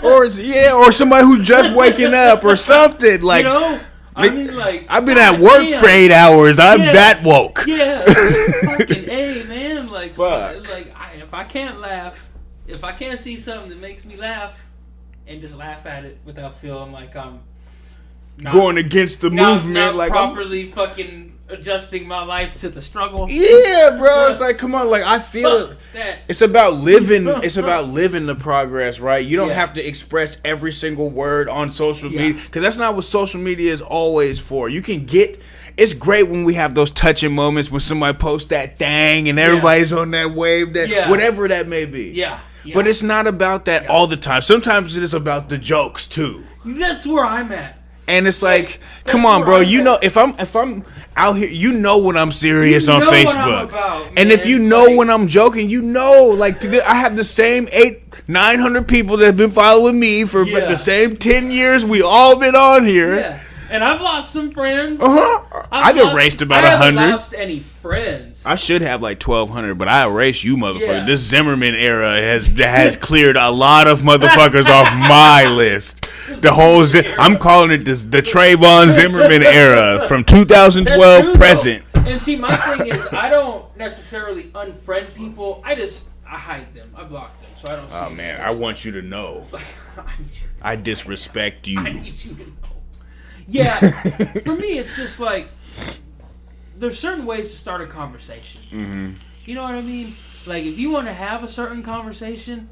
Or somebody who's just waking up or something. Like, You know? I mean, like I've been at God work damn. for 8 hours. I'm Yeah. that woke. Yeah, fucking A, man. Like, Fuck. if I can't laugh, if I can't see something that makes me laugh, and just laugh at it without feeling like I'm not, Going against the movement. not Like, I'm- properly fucking adjusting my life to the struggle. yeah, bro. It's like, come on. Like, I feel it. Fuck that. It's about living. It's about living the progress, right? You don't Yeah. have to express every single word on social Yeah. media because that's not what social media is always for. You can get. It's great when we have those touching moments when somebody posts that thing and everybody's on that wave, that Yeah. whatever that may be. Yeah. But it's not about that all the time. Sometimes it is about the jokes too. That's where I'm at. And it's like, that's come on, where bro. I'm You at. know, if I'm out here, you know when I'm serious You on know what Facebook. I'm about, And if man. you know Like- when I'm joking, you know, like I have the same 900 people that have been following me for Yeah. the same 10 years. We all been on here. Yeah. And I've lost some friends. I've erased about I haven't 100. lost any friends. I should have like 1,200, but I erased you, motherfucker. Yeah. This Zimmerman era has cleared a lot of motherfuckers off my list. The whole I'm calling it the Trayvon Zimmerman era from 2012 That's true, present. though. And see, my thing is, I don't necessarily unfriend people. I hide them. I block them, so I don't see Oh them. man, I want you to know. I disrespect you. I need you to know. Yeah, for me, it's just like there's certain ways to start a conversation. Mm-hmm. You know what I mean? Like, if you want to have a certain conversation,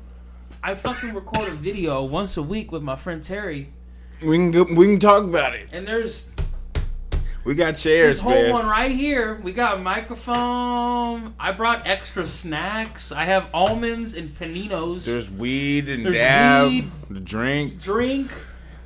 I fucking record a video once a week with my friend Terry. We can talk about it. And there's We got chairs, this whole man. one right here. We got a microphone. I brought extra snacks. I have almonds and paninos. There's weed and There's dab, weed. the drink. Drink.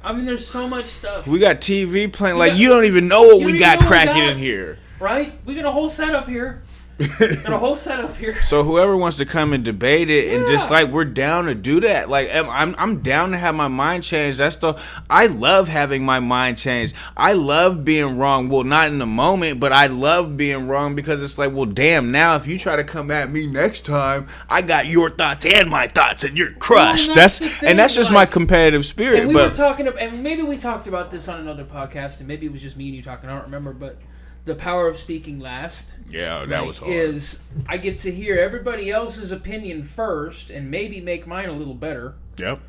I mean, there's so much stuff. We got TV playing. We Like got- you don't even know what You we don't got even know what we cracking got. in here. Right? We got a whole setup here. Got a whole setup here. So whoever wants to come and debate it, and just like we're down to do that. Like I'm down to have my mind changed. I love having my mind changed. I love being wrong. Well, not in the moment, but I love being wrong because it's like, well, damn. Now if you try to come at me next time, I got your thoughts and my thoughts, and you're crushed. Well, that's just my competitive spirit. And we were talking about, and maybe we talked about this on another podcast, and maybe it was just me and you talking. I don't remember, but. The power of speaking last. Yeah, that was hard. Is I get to hear everybody else's opinion first and maybe make mine a little better. Yep.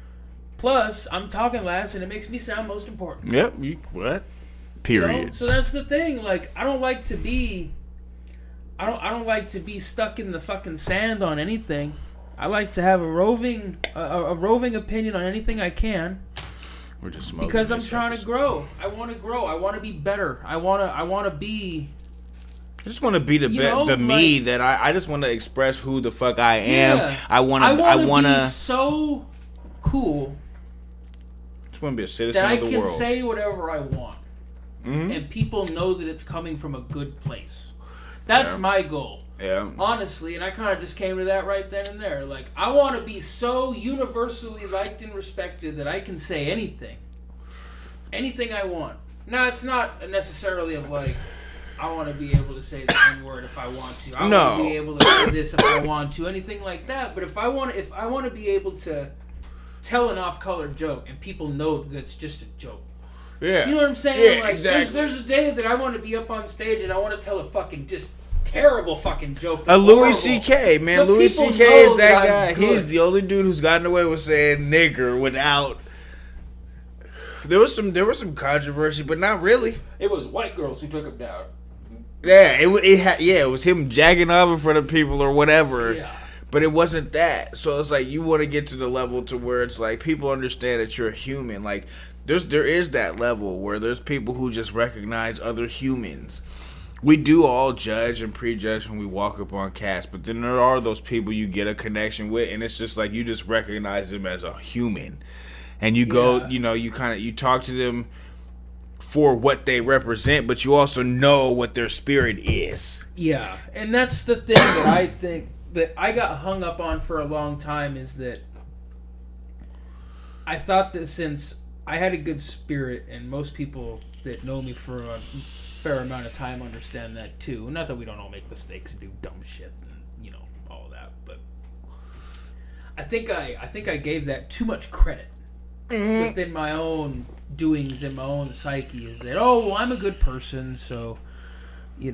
Plus, I'm talking last and it makes me sound most important. Yep. What? Period. You know? So that's the thing. Like, I don't like to be stuck in the fucking sand on anything. I like to have a roving opinion on anything I can. We're just smoking because I'm trying to grow. I want to grow. I want to be better. I want to be. I just want to be the me that I just want to express who the fuck I am. Yeah. I want to be so cool. I just want to be a citizen that of the world. I can say whatever I want, and people know that it's coming from a good place. That's my goal. Yeah. Honestly, and I kind of just came to that right then and there. Like, I want to be so universally liked and respected that I can say anything. Anything I want. Now, it's not necessarily of like, I want to be able to say the N-word if I want to. I want to be able to say this if I want to. Anything like that. But if I want to be able to tell an off-color joke and people know that it's just a joke. Yeah. You know what I'm saying? Yeah, like, exactly. There's a day that I want to be up on stage and I want to tell a fucking just terrible fucking joke. A Louis C.K. man, but Louis C.K. is that guy. He's the only dude who's gotten away with saying nigger without. There was some controversy, but not really. It was white girls who took him down. Yeah, it was him jagging off in front of people or whatever. Yeah. But it wasn't that. So it's like you want to get to the level to where it's like people understand that you're a human. Like there is that level where there's people who just recognize other humans. We do all judge and prejudge when we walk up on cats, but then there are those people you get a connection with, and it's just like you just recognize them as a human, and you go, you talk to them for what they represent, but you also know what their spirit is. Yeah, and that's the thing that I think that I got hung up on for a long time is that I thought that since I had a good spirit, and most people that know me for a fair amount of time understand that too. Not that we don't all make mistakes and do dumb shit and all that, but I think I gave that too much credit within my own doings and my own psyche. Is that I'm a good person, so it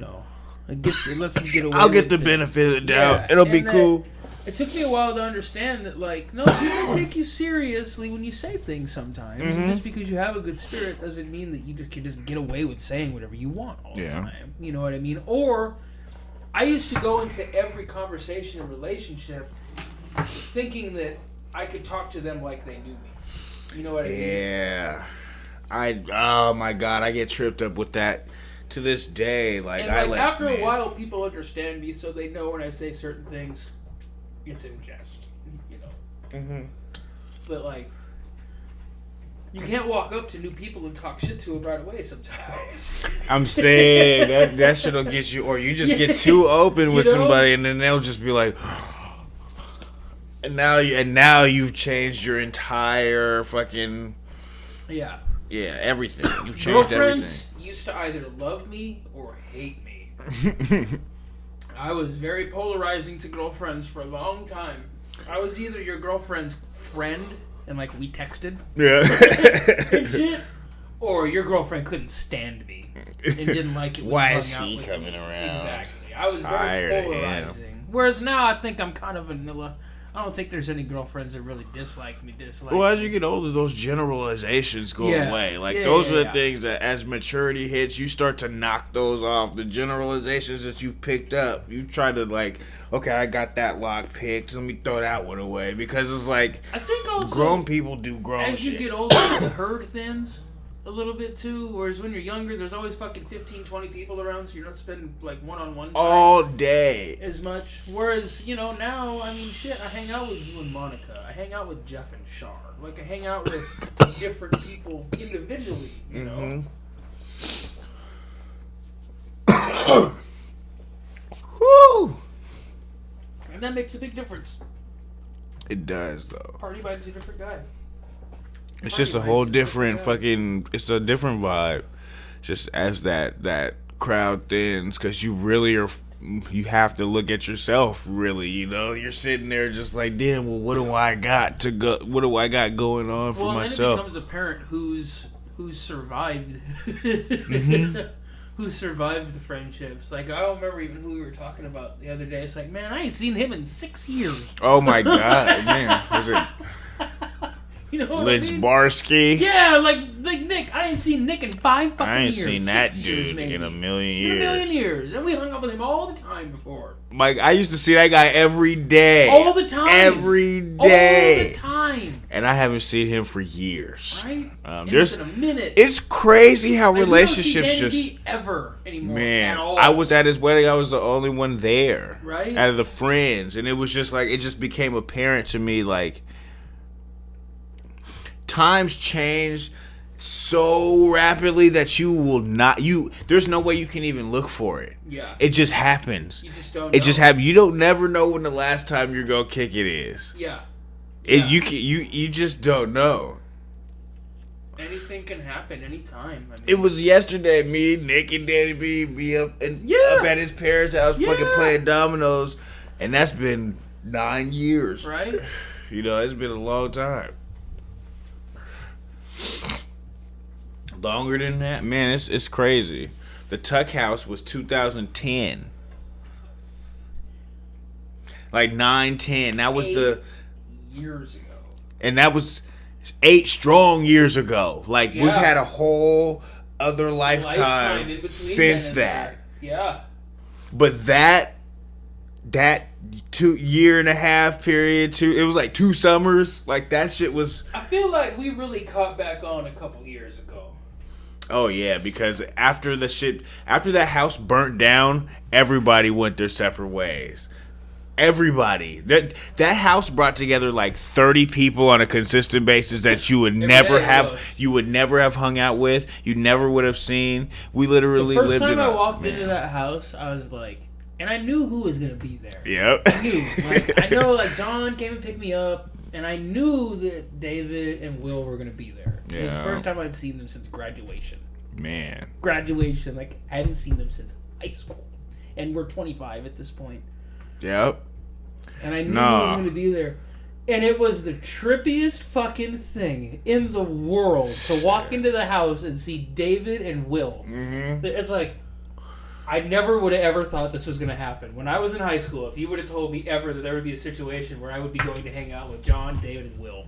lets me get away. I'll get the benefit of the doubt. It'll be cool. It took me a while to understand that, like, no, people take you seriously when you say things sometimes. And just because you have a good spirit doesn't mean that you can just get away with saying whatever you want all the time. You know what I mean? Or, I used to go into every conversation and relationship thinking that I could talk to them like they knew me. You know what I mean? Yeah. Oh my God, I get tripped up with that to this day. After a while, people understand me, so they know when I say certain things. It's in jest, But, like, you can't walk up to new people and talk shit to them right away sometimes. I'm saying that shit'll get you, or you just get too open with somebody, and then they'll just be like, and now you've changed your entire fucking everything. You've changed everything. Girlfriends used to either love me or hate me. I was very polarizing to girlfriends for a long time. I was either your girlfriend's friend and like we texted, and shit, or your girlfriend couldn't stand me and didn't like it. When Why you is hung he out coming with me. around? Exactly. I was very polarizing. Whereas now I think I'm kind of vanilla. I don't think there's any girlfriends that really dislike me. Well, as you get older, those generalizations go away. Like, those are the things that, as maturity hits, you start to knock those off. The generalizations that you've picked up, you try to, like, okay, I got that lock picked. Let me throw that one away. Because it's like, I think also, grown people do grown shit. As you get older, the herd thins a little bit too, whereas when you're younger, there's always fucking 15, 20 people around, so you're not spending like one-on-one time all day as much. Whereas, now, I mean, shit, I hang out with you and Monica. I hang out with Jeff and Shar. Like, I hang out with different people individually, you know? Whew. that makes a big difference. It does, though. Party Mike's a different guy. It's just a whole different fucking. It's a different vibe. Just as that crowd thins, because you really are. You have to look at yourself, really. You know, you're sitting there just like, damn. Well, what do I got to go? What do I got going on for myself? Well, then it becomes apparent who's survived. Who survived the friendships. Like, I don't remember even who we were talking about the other day. It's like, man, I ain't seen him in 6 years. Oh, my God. Man, was it you know what Lynch I mean? Barsky? Yeah, like Nick. I ain't seen Nick in 5 fucking years. I ain't seen that 6 years, dude maybe. in a million years. In a million years. And we hung up with him all the time before. Like, I used to see that guy every day. All the time. Every day. All the time. And I haven't seen him for years. Right? There's in a minute. It's crazy how like, relationships we don't see just Danny B ever anymore. man. At all. I was at his wedding. I was the only one there, right? Out of the friends, and it was just like it just became apparent to me like times change so rapidly that you will not there's no way you can even look for it. Yeah. It just happens. You just don't know. It just happens. You don't never know when the last time you're gonna kick it is. Yeah. You just don't know. Anything can happen anytime. I mean, It was yesterday, me, Nick, and Danny B be up at his parents' house fucking playing dominoes, and that's been 9 years. Right? You know, it's been a long time. Longer than that, man. It's crazy. The Tuck House was 2010, like 9-10. That was 8 years ago, and that was 8 strong years ago. Like we've had a whole other lifetime since that. Yeah, but that 2.5 period, it was like 2 summers. Like that shit was. I feel like we really caught back on a couple years ago. Oh yeah, because after that house burnt down, everybody went their separate ways. Everybody. That house brought together like 30 people on a consistent basis that you would never have hung out with. You never would have seen. We literally lived in the first time I walked into that house, I was like, and I knew who was gonna be there. Yep. I knew. I know like John came and picked me up, and I knew that David and Will were gonna be there. Yeah. It was the first time I'd seen them since graduation. Man. Graduation, like I hadn't seen them since high school. And we're 25 at this point. Yep. And I knew he was going to be there. And it was the trippiest fucking thing in the world to walk into the house and see David and Will. Mm-hmm. It's like, I never would have ever thought this was going to happen. When I was in high school, if you would have told me ever that there would be a situation where I would be going to hang out with John, David, and Will.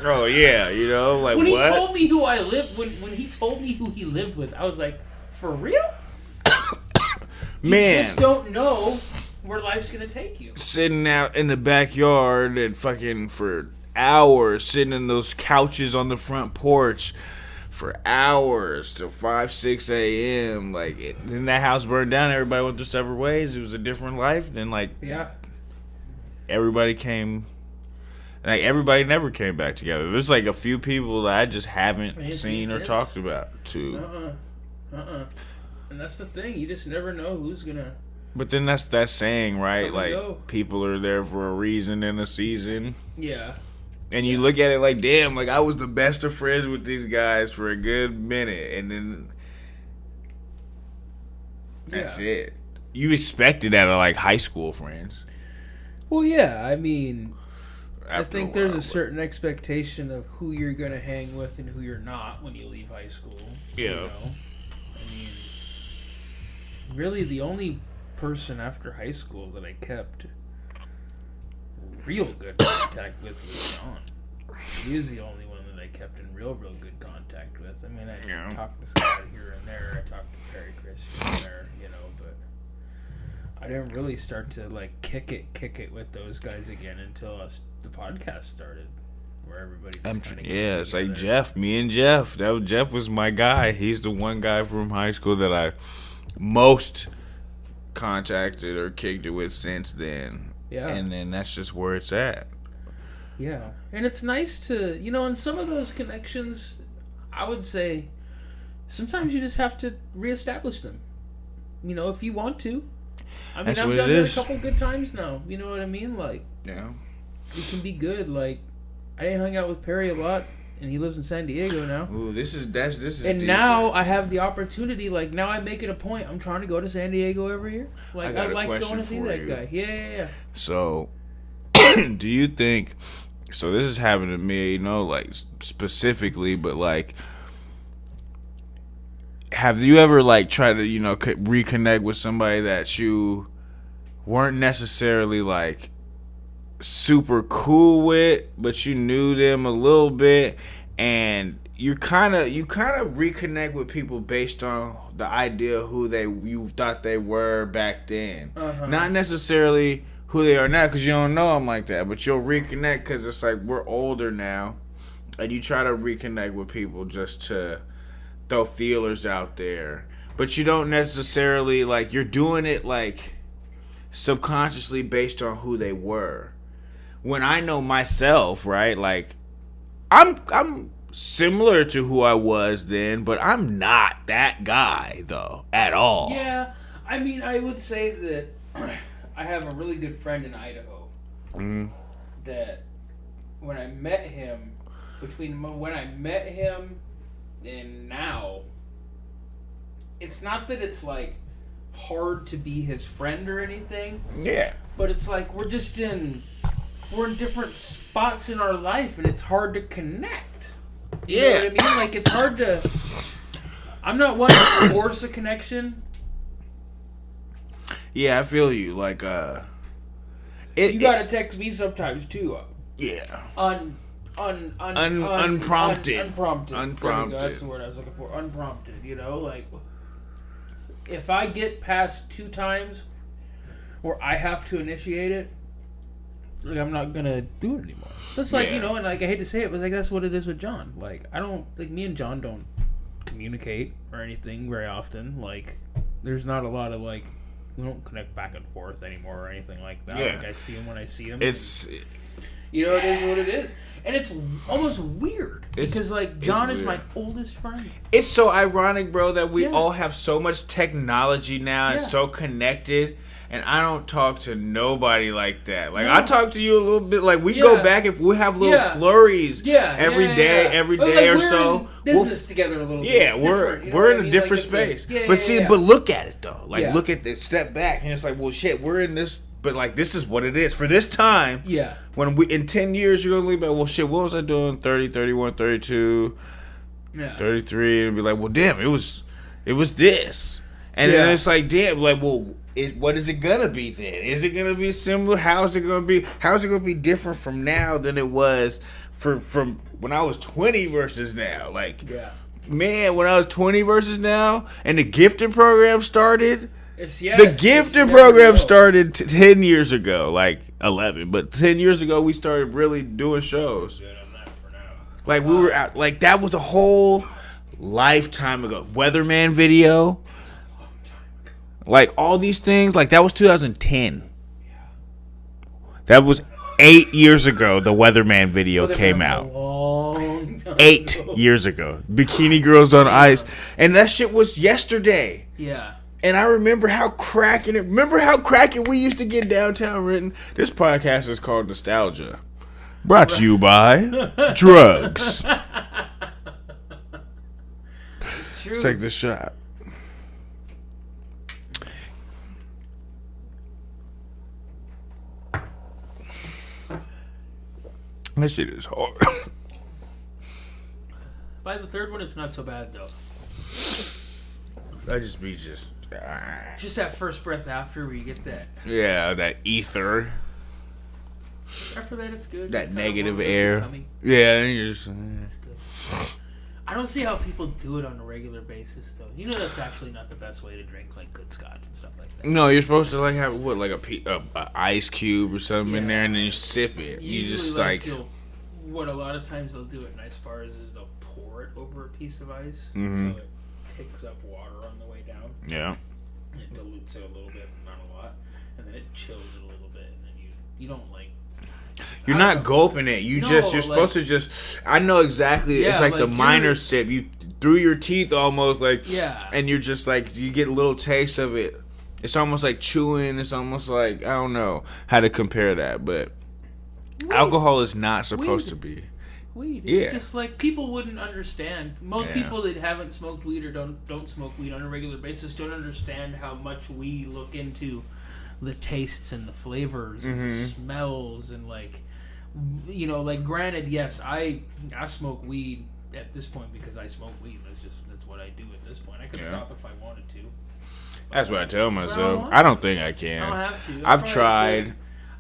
Oh, yeah, you know, like when what? He told me who I lived, when he told me who he lived with, I was like, for real? Man. You just don't know where life's gonna take you. Sitting out in the backyard and fucking for hours, sitting in those couches on the front porch for hours till 5-6 a.m. Like, then that house burned down. Everybody went their separate ways. It was a different life. Then everybody came. Like everybody never came back together. There's like a few people that I just haven't seen or talked about too. And that's the thing. You just never know who's gonna. But then that's that saying, right? Like people are there for a reason and a season. Yeah. And you look at it like, damn, like I was the best of friends with these guys for a good minute, and then that's it. You expected that of like high school friends. Well, yeah. I mean, I think there's a certain expectation of who you're gonna hang with and who you're not when you leave high school. Yeah. You know? I mean, really, the only person after high school that I kept real good contact with was John. He was the only one that I kept in real good contact with. I mean, I talked to Scott here and there. I talked to Perry Chris here and there, you know, but I didn't really start to like kick it with those guys again until the podcast started, where everybody was it's like Jeff, me and Jeff. Jeff was my guy. He's the one guy from high school that I most contacted or kicked it with since then. Yeah. And then that's just where it's at. Yeah. And it's nice to, you know, in some of those connections, I would say sometimes you just have to reestablish them. You know, if you want to. I mean, That's I've what done it it a is. couple good times now. You know what I mean? Like, Yeah. you can be good. Like, I hung out with Perry a lot, and he lives in San Diego now. Ooh, this is And deep, now man. I have the opportunity. Like, now I make it a point. I'm trying to go to San Diego every year. Like, I like going to see that guy. Yeah. So, do you think? So this has happened to me, you know, like specifically, but like, have you ever like tried to, you know, reconnect with somebody that you weren't necessarily like super cool with, but you knew them a little bit, and you kind of reconnect with people based on the idea of who you thought they were back then, not necessarily who they are now, because you don't know them like that, but you'll reconnect because it's like we're older now, and you try to reconnect with people just to throw feelers out there, but you don't necessarily like, you're doing it like subconsciously based on who they were. When I know myself, right, like I'm similar to who I was then, but I'm not that guy though at all. Yeah, I mean, I would say that I have a really good friend in Idaho that when I met him, between when I met him and now, it's not that it's like hard to be his friend or anything. Yeah. But it's like we're in different spots in our life, and it's hard to connect. You know what I mean? Like, it's hard to... I'm not one to force a connection. Yeah, I feel you. Like, you gotta text me sometimes, too. Yeah. Unprompted. Unprompted. That's the word I was looking for. Unprompted, you know? Like, if I get past 2 times where I have to initiate it, like, I'm not gonna do it anymore. That's like, you know, and like, I hate to say it, but like, that's what it is with John. Like, me and John don't communicate or anything very often. Like, there's not a lot of like, we don't connect back and forth anymore or anything like that. Yeah. Like, I see him when I see him. It's, you know, it is what it is. And it's almost weird because like, John is my oldest friend. It's so ironic, bro, that we all have so much technology now and so connected. And I don't talk to nobody like that. Like, I talk to you a little bit. Like, we go back, if we have little flurries every day or so. Business together a little bit. Yeah, we're in a different space. But look at it, though. Like, look at the step back. And it's like, well, shit, we're in this. But, like, this is what it is. For this time, when in 10 years, you're going to leave back, well, shit, what was I doing? 30, 31, 32, 33. And be like, well, damn, it was this. And then it's like, damn, like, well, what is it gonna be then? Is it gonna be similar? How's it gonna be different from now than it was from when I was 20 versus now? Like, man, when I was 20 versus now, and the gifted program started. The gifted program started 10 years ago, like 11, but 10 years ago we started really doing shows. Like, we were out, like, that was a whole lifetime ago. Weatherman video. Like, all these things, like, that was 2010. That was 8 years ago the Weatherman video came out. 8 years ago. Bikini Girls on Ice. And that shit was yesterday. Yeah. And I remember how cracking we used to get downtown Renton. This podcast is called Nostalgia. Brought to you by drugs. It's true. Let's take this shot. That shit is hard. By the third one, it's not so bad, though. I just Just that first breath after where you get that. Yeah, that ether. After that, it's good. That it's negative air. Yeah, and you're just... It's good. I don't see how people do it on a regular basis, though. You know that's actually not the best way to drink, like, good scotch and stuff like that. No, you're supposed to, like, have, what, like a ice cube or something in there, and then you sip it. You just, like... What a lot of times they'll do at nice bars is they'll pour it over a piece of ice, so it picks up water on the way down. Yeah. It dilutes it a little bit, not a lot, and then it chills it a little bit, and then you don't, like... You're not gulping it. You're supposed to just... I know exactly. It's like the minor sip. You through your teeth almost, like... Yeah. And you're just like, you get a little taste of it. It's almost like chewing. It's almost like, I don't know how to compare that, but alcohol is not supposed to be. Weed. It's just like people wouldn't understand. Most people that haven't smoked weed or don't smoke weed on a regular basis don't understand how much we look into the tastes and the flavors and the smells and like, you know, like granted, yes, I smoke weed at this point because I smoke weed. That's what I do at this point. I could stop if I wanted to. That's what I tell myself. I don't think I can. I don't have to. I've tried.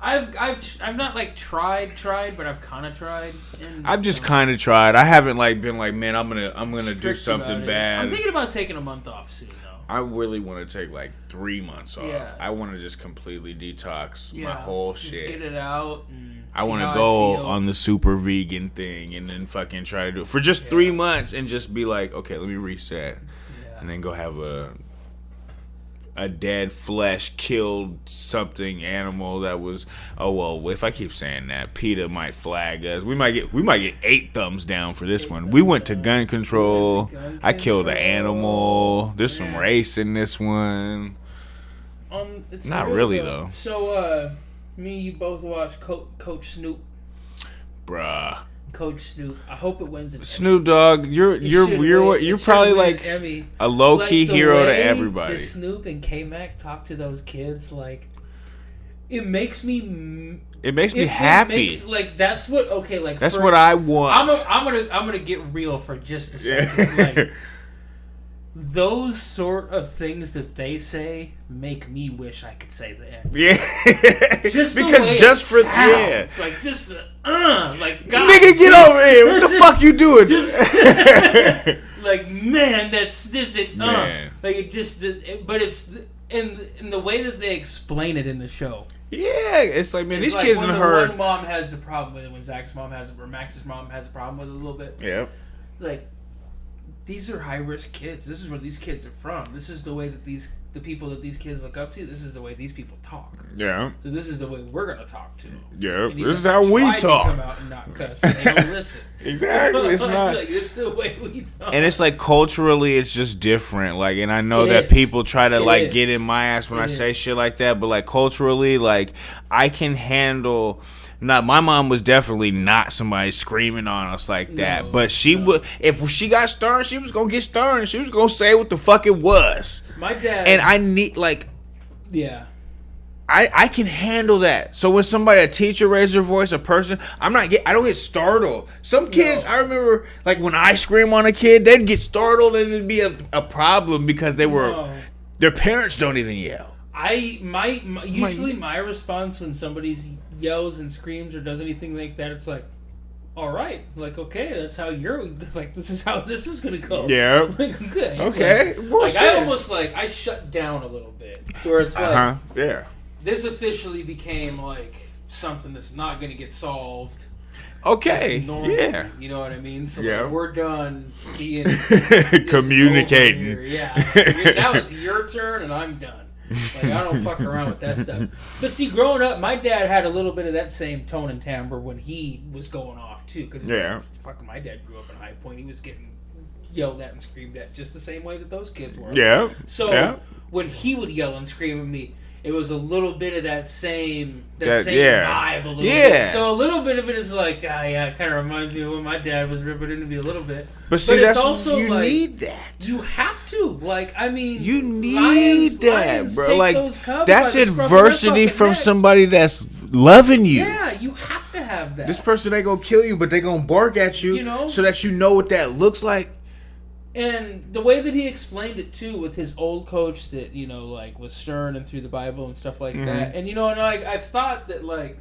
I've not like tried, but I've kind of tried. And, I've just kind of tried. I haven't like been like, man, I'm gonna do something bad. I'm thinking about taking a month off soon though. I really want to take like 3 months off. Yeah. I want to just completely detox my whole shit. Get it out. And I want to go on the super vegan thing and then fucking try to do it for just 3 months and just be like, okay, let me reset, and then go have a dead flesh killed something animal that was, oh well, if I keep saying that, PETA might flag us. We might get 8 thumbs down for this one. We went to gun control. I killed an animal. There's some race in this one. It's not really though. So me and you both watched Coach Snoop. Bruh. Coach Snoop. I hope it wins an Snoop Dogg, you're probably like a low key hero to everybody. The Snoop and K-Mac talk to those kids, like it makes me happy. Like that's what that's what I want. I'm gonna get real for just a second. Like those sort of things that they say make me wish I could say them. Yeah. Just because just for it's like just the like God, nigga, get over here. What the fuck you doing? Like man, this it man. like it just but it's in the way that they explain it in the show. Yeah, it's like, man, it's these like kids when done heard. One mom has the problem with it, when Zach's mom has it, or Max's mom has a problem with it a little bit. Yeah. It's like, these are high risk kids. This is where these kids are from. This is the way that the people that these kids look up to. This is the way these people talk. Yeah. So this is the way we're gonna talk to them. Yeah. This is how we talk. Come out and not cuss. And they don't listen. Exactly. It's not. Like, it's the way we talk. And it's like culturally, it's just different. Like, and I know that people try to like get in my ass when I say shit like that, but like culturally, like I can handle. Not, my mom was definitely not somebody screaming on us like that. But she would, if she got stern, she was gonna get stern. She was gonna say what the fuck it was. My dad. And I need like. Yeah. I can handle that. So when a teacher raises their voice, a person, I don't get startled. Some kids, I remember, like when I scream on a kid, they'd get startled and it'd be a problem because their parents don't even yell. Usually my response when somebody yells and screams or does anything like that, it's like, all right, like, okay, that's how this is how this is gonna go. Yeah. Like, okay. Okay. Like I almost I shut down a little bit. So where it's like, yeah. This officially became like something that's not gonna get solved. Okay. Yeah. You know what I mean? So like, we're done being communicating. Yeah. Now it's your turn and I'm done. Like I don't fuck around with that stuff. But see, growing up, my dad had a little bit of that same tone and timbre when he was going off too. Because fucking my dad grew up in High Point. He was getting yelled at and screamed at just the same way that those kids were. Yeah. So when he would yell and scream at me, it was a little bit of that same vibe a little bit. So a little bit of it is like, it kind of reminds me of when my dad was ripping into me a little bit. But see, it's also you like, need that. You have to. Like, I mean, you need that, bro. Like, that's adversity from somebody that's loving you. Yeah, you have to have that. This person ain't gonna kill you, but they gonna bark at you, so that you know what that looks like. And the way that he explained it too, with his old coach that like was stern and through the Bible and stuff like that, and I've thought that like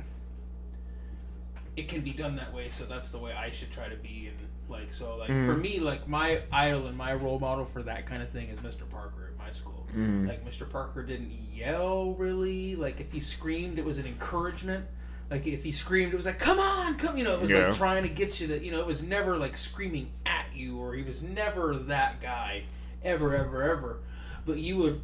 it can be done that way, so that's the way I should try to be, and like so like for me, like my idol and my role model for that kind of thing is Mr. Parker at my school. Like Mr. Parker didn't yell really, like if he screamed, it was an encouragement. Like, if he screamed, it was like, come on, come, it was like trying to get you to, it was never like screaming at you, or he was never that guy, ever, ever, ever. But you would,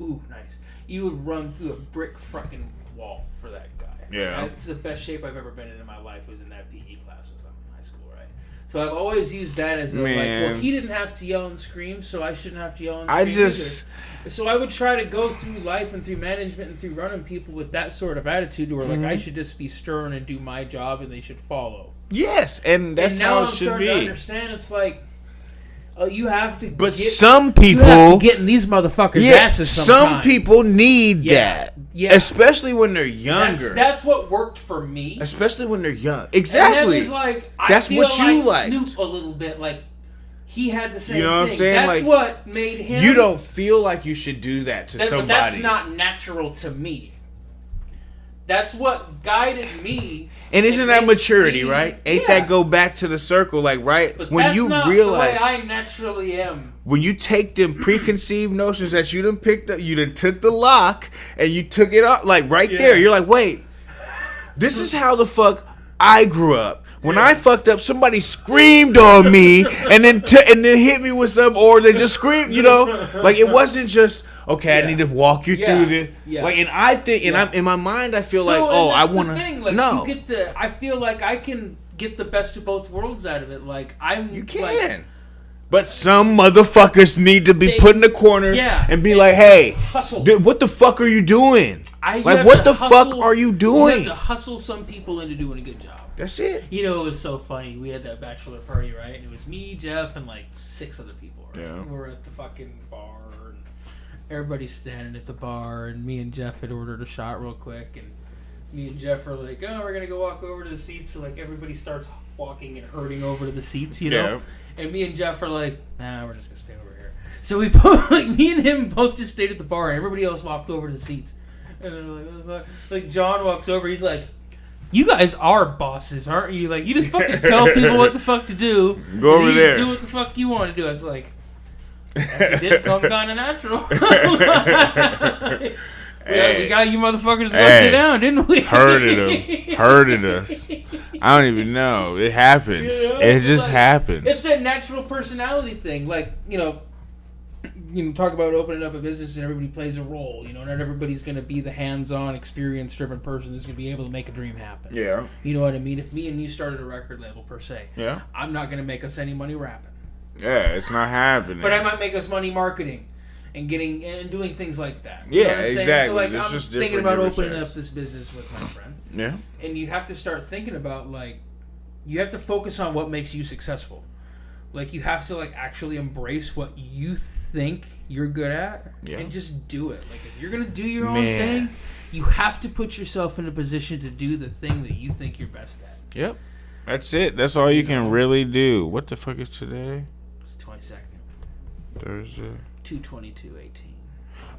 you would run through a brick fucking wall for that guy. Yeah. That's the best shape I've ever been in my life, was in that PE class in high school, right? So I've always used that as a like, well, he didn't have to yell and scream, so I shouldn't have to yell and scream either. So I would try to go through life and through management and through running people with that sort of attitude where like I should just be stern and do my job and they should follow. Yes, and that's how it should be. Now I'm starting to understand it's like, you have to some people get in these motherfuckers' asses sometimes. Some people need that. Yeah. Especially when they're younger. That's what worked for me. Especially when they're young. Exactly. And that was like, that's what you like. Snoop a little bit like he had the same thing. You know what I'm saying? That's like, what made him. You don't feel like you should do that to somebody. But that's not natural to me. That's what guided me. And isn't that maturity, right? Ain't that go back to the circle, like, right? But when that's you not realize the way I naturally am. When you take them preconceived notions that you done picked up, you done took the lock and you took it off, like right there. You're like, wait, this is how the fuck I grew up. When I fucked up, somebody screamed on me and then hit me with some, or they just screamed, you know, like it wasn't just. Okay, I need to walk you through this. Yeah. Like, and I think, and I'm in my mind, I feel like, I want to. Like, no, you get to. I feel like I can get the best of both worlds out of it. Like you can, like, but some motherfuckers need to be put in the corner and be like, "Hey, dude, what the fuck are you doing? What the fuck are you doing?" You have to hustle some people into doing a good job. That's it. You know, it was so funny. We had that bachelor party, right? It was me, Jeff, and like 6 other people. Right? Yeah, we were at the fucking bar. Everybody's standing at the bar, and me and Jeff had ordered a shot real quick, and me and Jeff are like, oh, we're going to go walk over to the seats, so like everybody starts walking and herding over to the seats, you know? And me and Jeff are like, nah, we're just going to stay over here. So we both, like, me and him both just stayed at the bar, and everybody else walked over to the seats. And then like, what the fuck? Like, John walks over, he's like, you guys are bosses, aren't you? Like, you just fucking tell people what the fuck to do. Go over there. Just do what the fuck you want to do. I was like, it did come kind of natural. We got you motherfuckers to go sit down, didn't we? Herded us. I don't even know. It happens. You know? It just happens. It's that natural personality thing. Like, you know, talk about opening up a business and everybody plays a role. You know, not everybody's going to be the hands-on, experience-driven person that's going to be able to make a dream happen. Yeah. You know what I mean? If me and you started a record label, per se, I'm not going to make us any money rapping. Yeah, it's not happening. But I might make us money marketing and getting and doing things like that. You know what I'm exactly. So like I'm just thinking about opening up this business with my friend. Yeah. And you have to start thinking about like you have to focus on what makes you successful. Like you have to like actually embrace what you think you're good at and just do it. Like if you're gonna do your own thing, you have to put yourself in a position to do the thing that you think you're best at. Yep. That's it. That's all you can really do. What the fuck is today? 22nd. Thursday. 2/22/18.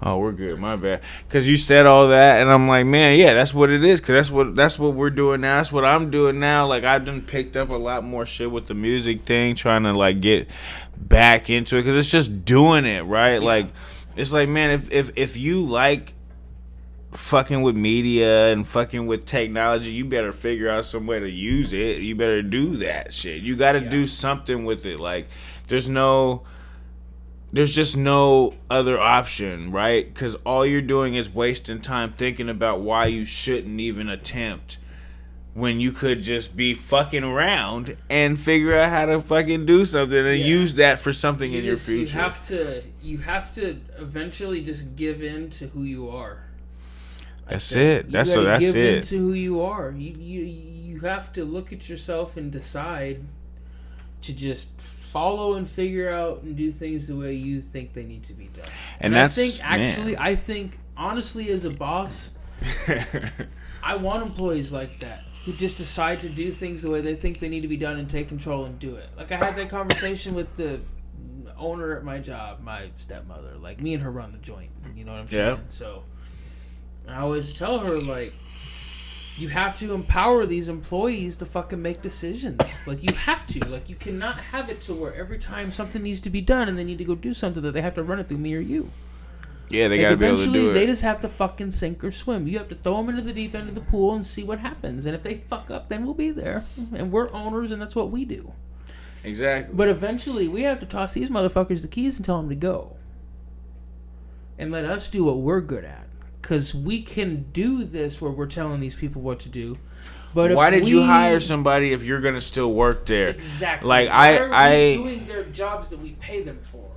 Oh, we're good. My bad. Because you said all that, and I'm like, man, yeah, that's what it is. Because that's what we're doing now. That's what I'm doing now. Like, I've done picked up a lot more shit with the music thing, trying to, like, get back into it. Because it's just doing it, right? Yeah. Like, it's like, man, if you like fucking with media and fucking with technology, you better figure out some way to use it. You better do that shit. You got to do something with it. Like, there's just no other option, right? Because all you're doing is wasting time thinking about why you shouldn't even attempt when you could just be fucking around and figure out how to fucking do something and use that for something in your future. You have to eventually just give in to who you are. That's it. That's it. Give in to who you are. You have to look at yourself and decide to just follow and figure out and do things the way you think they need to be done. And that's, I think honestly, as a boss, I want employees like that who just decide to do things the way they think they need to be done and take control and do it. Like I had that conversation with the owner at my job, my stepmother. Like me and her run the joint. You know what I'm saying? Yeah. So I always tell her, like, you have to empower these employees to fucking make decisions. Like, you have to. Like, you cannot have it to where every time something needs to be done and they need to go do something that they have to run it through me or you. Yeah, they got to be able to do it. Eventually, they just have to fucking sink or swim. You have to throw them into the deep end of the pool and see what happens. And if they fuck up, then we'll be there. And we're owners, and that's what we do. Exactly. But eventually, we have to toss these motherfuckers the keys and tell them to go. And let us do what we're good at. because we can do this where we're telling these people what to do. But why did you hire somebody if you're gonna still work there? Exactly. Like why are we doing their jobs that we pay them for?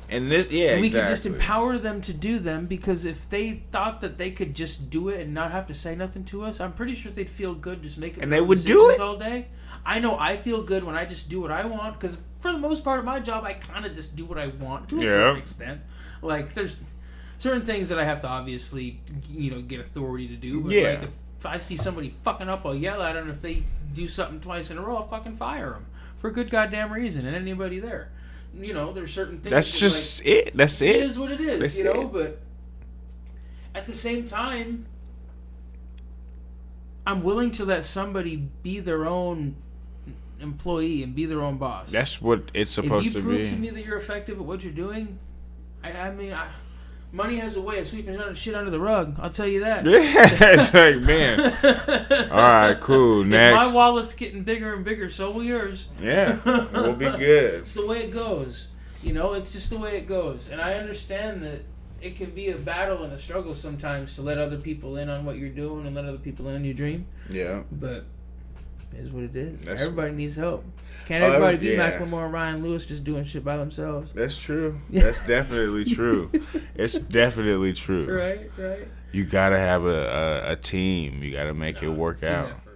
And this, yeah, we exactly. could just empower them to do them, because if they thought that they could just do it and not have to say nothing to us, I'm pretty sure they'd feel good just making. And they would do it all day. I know I feel good when I just do what I want, because for the most part of my job, I kind of just do what I want to a certain extent. Like there's certain things that I have to obviously, get authority to do. But like if I see somebody fucking up, I'll yell at them. If they do something twice in a row, I'll fucking fire them for a good goddamn reason, and anybody there. There's certain things. That's just it. That's it. It is what it is, That's it. But at the same time, I'm willing to let somebody be their own employee and be their own boss. That's what it's supposed to be. If you prove to me that you're effective at what you're doing, money has a way of sweeping shit under the rug. I'll tell you that. Yeah, it's like, man. All right, cool. Next. If my wallet's getting bigger and bigger, so will yours. Yeah, we'll be good. It's the way it goes. It's just the way it goes. And I understand that it can be a battle and a struggle sometimes to let other people in on what you're doing and let other people in on your dream. Yeah. But it is what it is. Everybody needs help. Can't everybody be Macklemore and Ryan Lewis just doing shit by themselves? That's true. That's definitely true. It's definitely true. Right. You gotta have a team. You gotta make it work out. Effort.